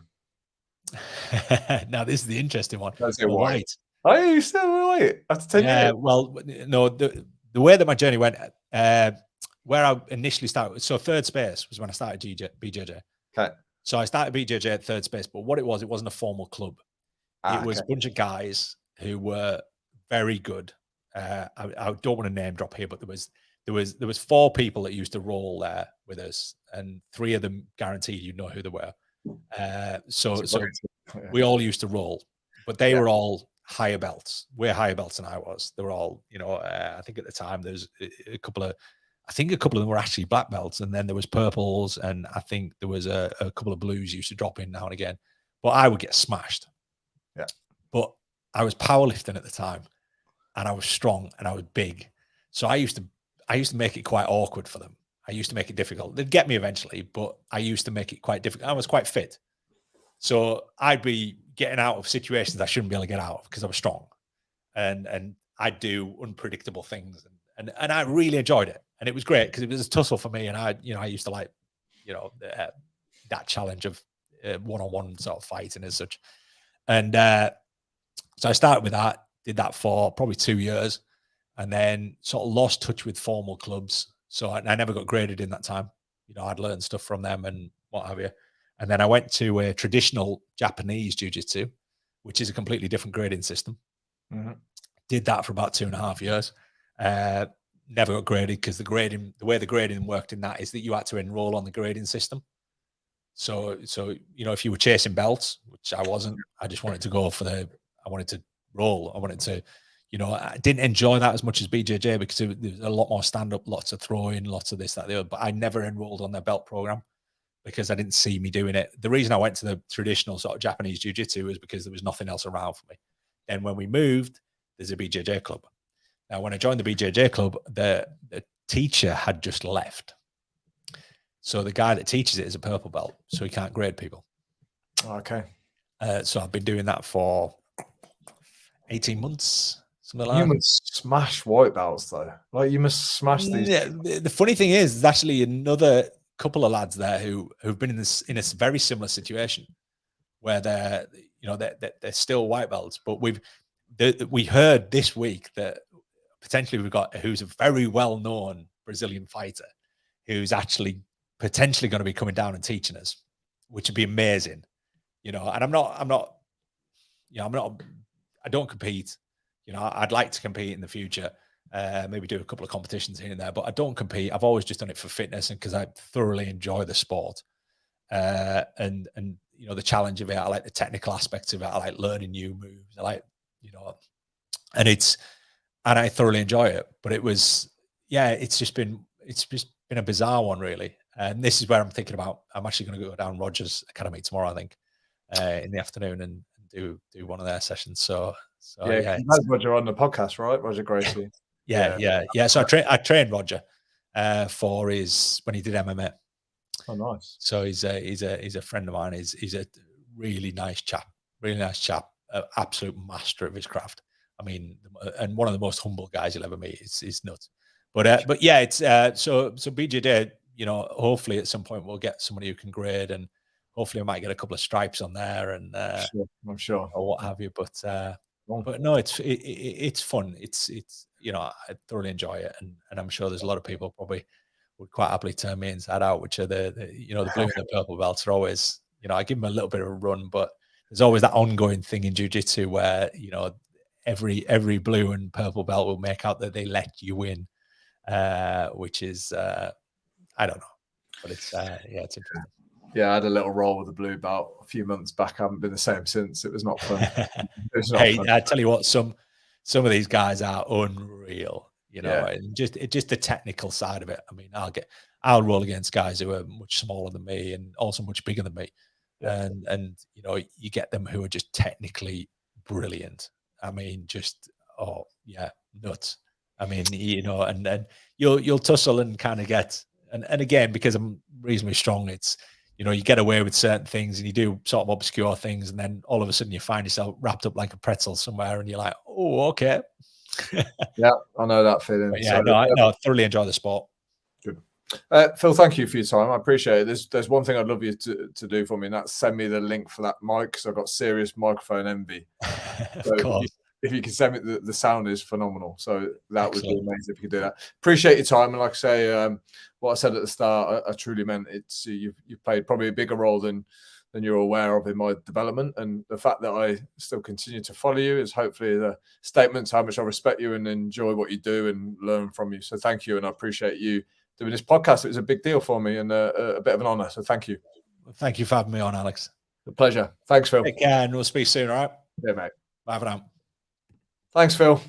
Now this is the interesting one. That's it. White. Oh, you still white after 10 years? Well, no, the way that my journey went, where I initially started, so third space was when I started BJJ. Okay. So I started BJJ at third space, but what it wasn't a formal club. It was a bunch of guys who were very good. I don't want to name drop here, but there was 4 people that used to roll there with us, and 3 of them guaranteed you'd know who they were. So we all used to roll, but they were all higher belts, way higher belts than I was. They were all, you know, I think at the time there's a couple of them were actually black belts, and then there was purples, and I think there was a couple of blues used to drop in now and again, but I would get smashed. Yeah. But I was powerlifting at the time, and I was strong, and I was big. So I used to make it quite awkward for them. I used to make it difficult. They'd get me eventually, but I used to make it quite difficult. I was quite fit. So I'd be getting out of situations I shouldn't be able to get out of because I was strong, and I'd do unpredictable things, and I really enjoyed it, and it was great because it was a tussle for me, and I used to like, you know, that challenge of one-on-one sort of fighting as such, and so I started with that, did that for probably 2 years, and then sort of lost touch with formal clubs. So I never got graded in that time. You know, I'd learned stuff from them and what have you. And then I went to a traditional Japanese jiu-jitsu, which is a completely different grading system. Mm-hmm. Did that for about 2.5 years. Never got graded because the way the grading worked in that is that you had to enroll on the grading system. So you know, if you were chasing belts, which I wasn't, I just wanted to go I wanted to roll. I wanted to, you know, I didn't enjoy that as much as BJJ because there was a lot more stand-up, lots of throwing, lots of this, that, the other. But I never enrolled on their belt program because I didn't see me doing it. The reason I went to the traditional sort of Japanese jiu-jitsu was because there was nothing else around for me. Then when we moved, there's a BJJ club. Now, when I joined the BJJ club, the teacher had just left. So the guy that teaches it is a purple belt, so he can't grade people. Okay. So I've been doing that for 18 months, something like that. You must smash white belts, though. Like, you must smash these. Yeah, the funny thing is, there's actually another couple of lads there who've been in a very similar situation where they're still white belts, but we heard this week that potentially we've got who's a very well-known Brazilian fighter who's actually potentially going to be coming down and teaching us, which would be amazing, you know. And I don't compete, you know. I'd like to compete in the future, maybe do a couple of competitions here and there, but I don't compete. I've always just done it for fitness and because I thoroughly enjoy the sport, and you know, the challenge of it. I like the technical aspects of it. I like learning new moves. I like, you know, and I thoroughly enjoy it. But it's just been a bizarre one, really. And this is where I'm thinking about. I'm actually going to go down Roger's Academy tomorrow, I think, in the afternoon and do one of their sessions. So yeah, you had Roger on the podcast, right? Roger Gracie. Yeah. So I trained Roger for when he did MMA. Oh, nice. So he's a friend of mine. He's a really nice chap, absolute master of his craft. I mean, and one of the most humble guys you'll ever meet. It's nuts. But yeah, it's so BJJ. You know, hopefully at some point we'll get somebody who can grade, and hopefully I might get a couple of stripes on there, and I'm sure, or what have you. But no, it's fun. It's you know, I thoroughly enjoy it, and I'm sure there's a lot of people probably would quite happily turn me inside out, which are the you know, the blue and the purple belts are always, you know, I give them a little bit of a run, but there's always that ongoing thing in jiu-jitsu where, you know, every blue and purple belt will make out that they let you win, which is I don't know. But it's yeah, it's interesting. Yeah, I had a little roll with the blue belt a few months back. I haven't been the same since. It was not fun. It was not Hey, fun. I tell you what, some of these guys are unreal, you know, Yeah. and just the technical side of it. I mean, I'll roll against guys who are much smaller than me and also much bigger than me. Yeah. And you know, you get them who are just technically brilliant. I mean, just yeah, nuts. I mean, you know, and then you'll tussle and kind of get and again, because I'm reasonably strong, it's you know, you get away with certain things and you do sort of obscure things, and then all of a sudden you find yourself wrapped up like a pretzel somewhere, and you're like, oh, okay. Yeah, I know that feeling. But yeah, So, no, I thoroughly enjoy the sport. good. Phil, thank you for your time. I appreciate it. There's one thing I'd love you to do for me, and that's send me the link for that mic, because I've got serious microphone envy. So Of course. if you can send me, the sound is phenomenal. So that would be Excellent. amazing if you could do that. Appreciate your time. And like I say, what I said at the start, I truly meant it's you've played probably a bigger role than you're aware of in my development. And the fact that I still continue to follow you is hopefully the statement to how much I respect you and enjoy what you do and learn from you. So thank you. And I appreciate you doing this podcast. It was a big deal for me and a bit of an honor. So thank you. Thank you for having me on, Alex. A pleasure. Thanks, Phil. Take care, and we'll speak soon, all right? Yeah, mate. Bye for now. Thanks, Phil.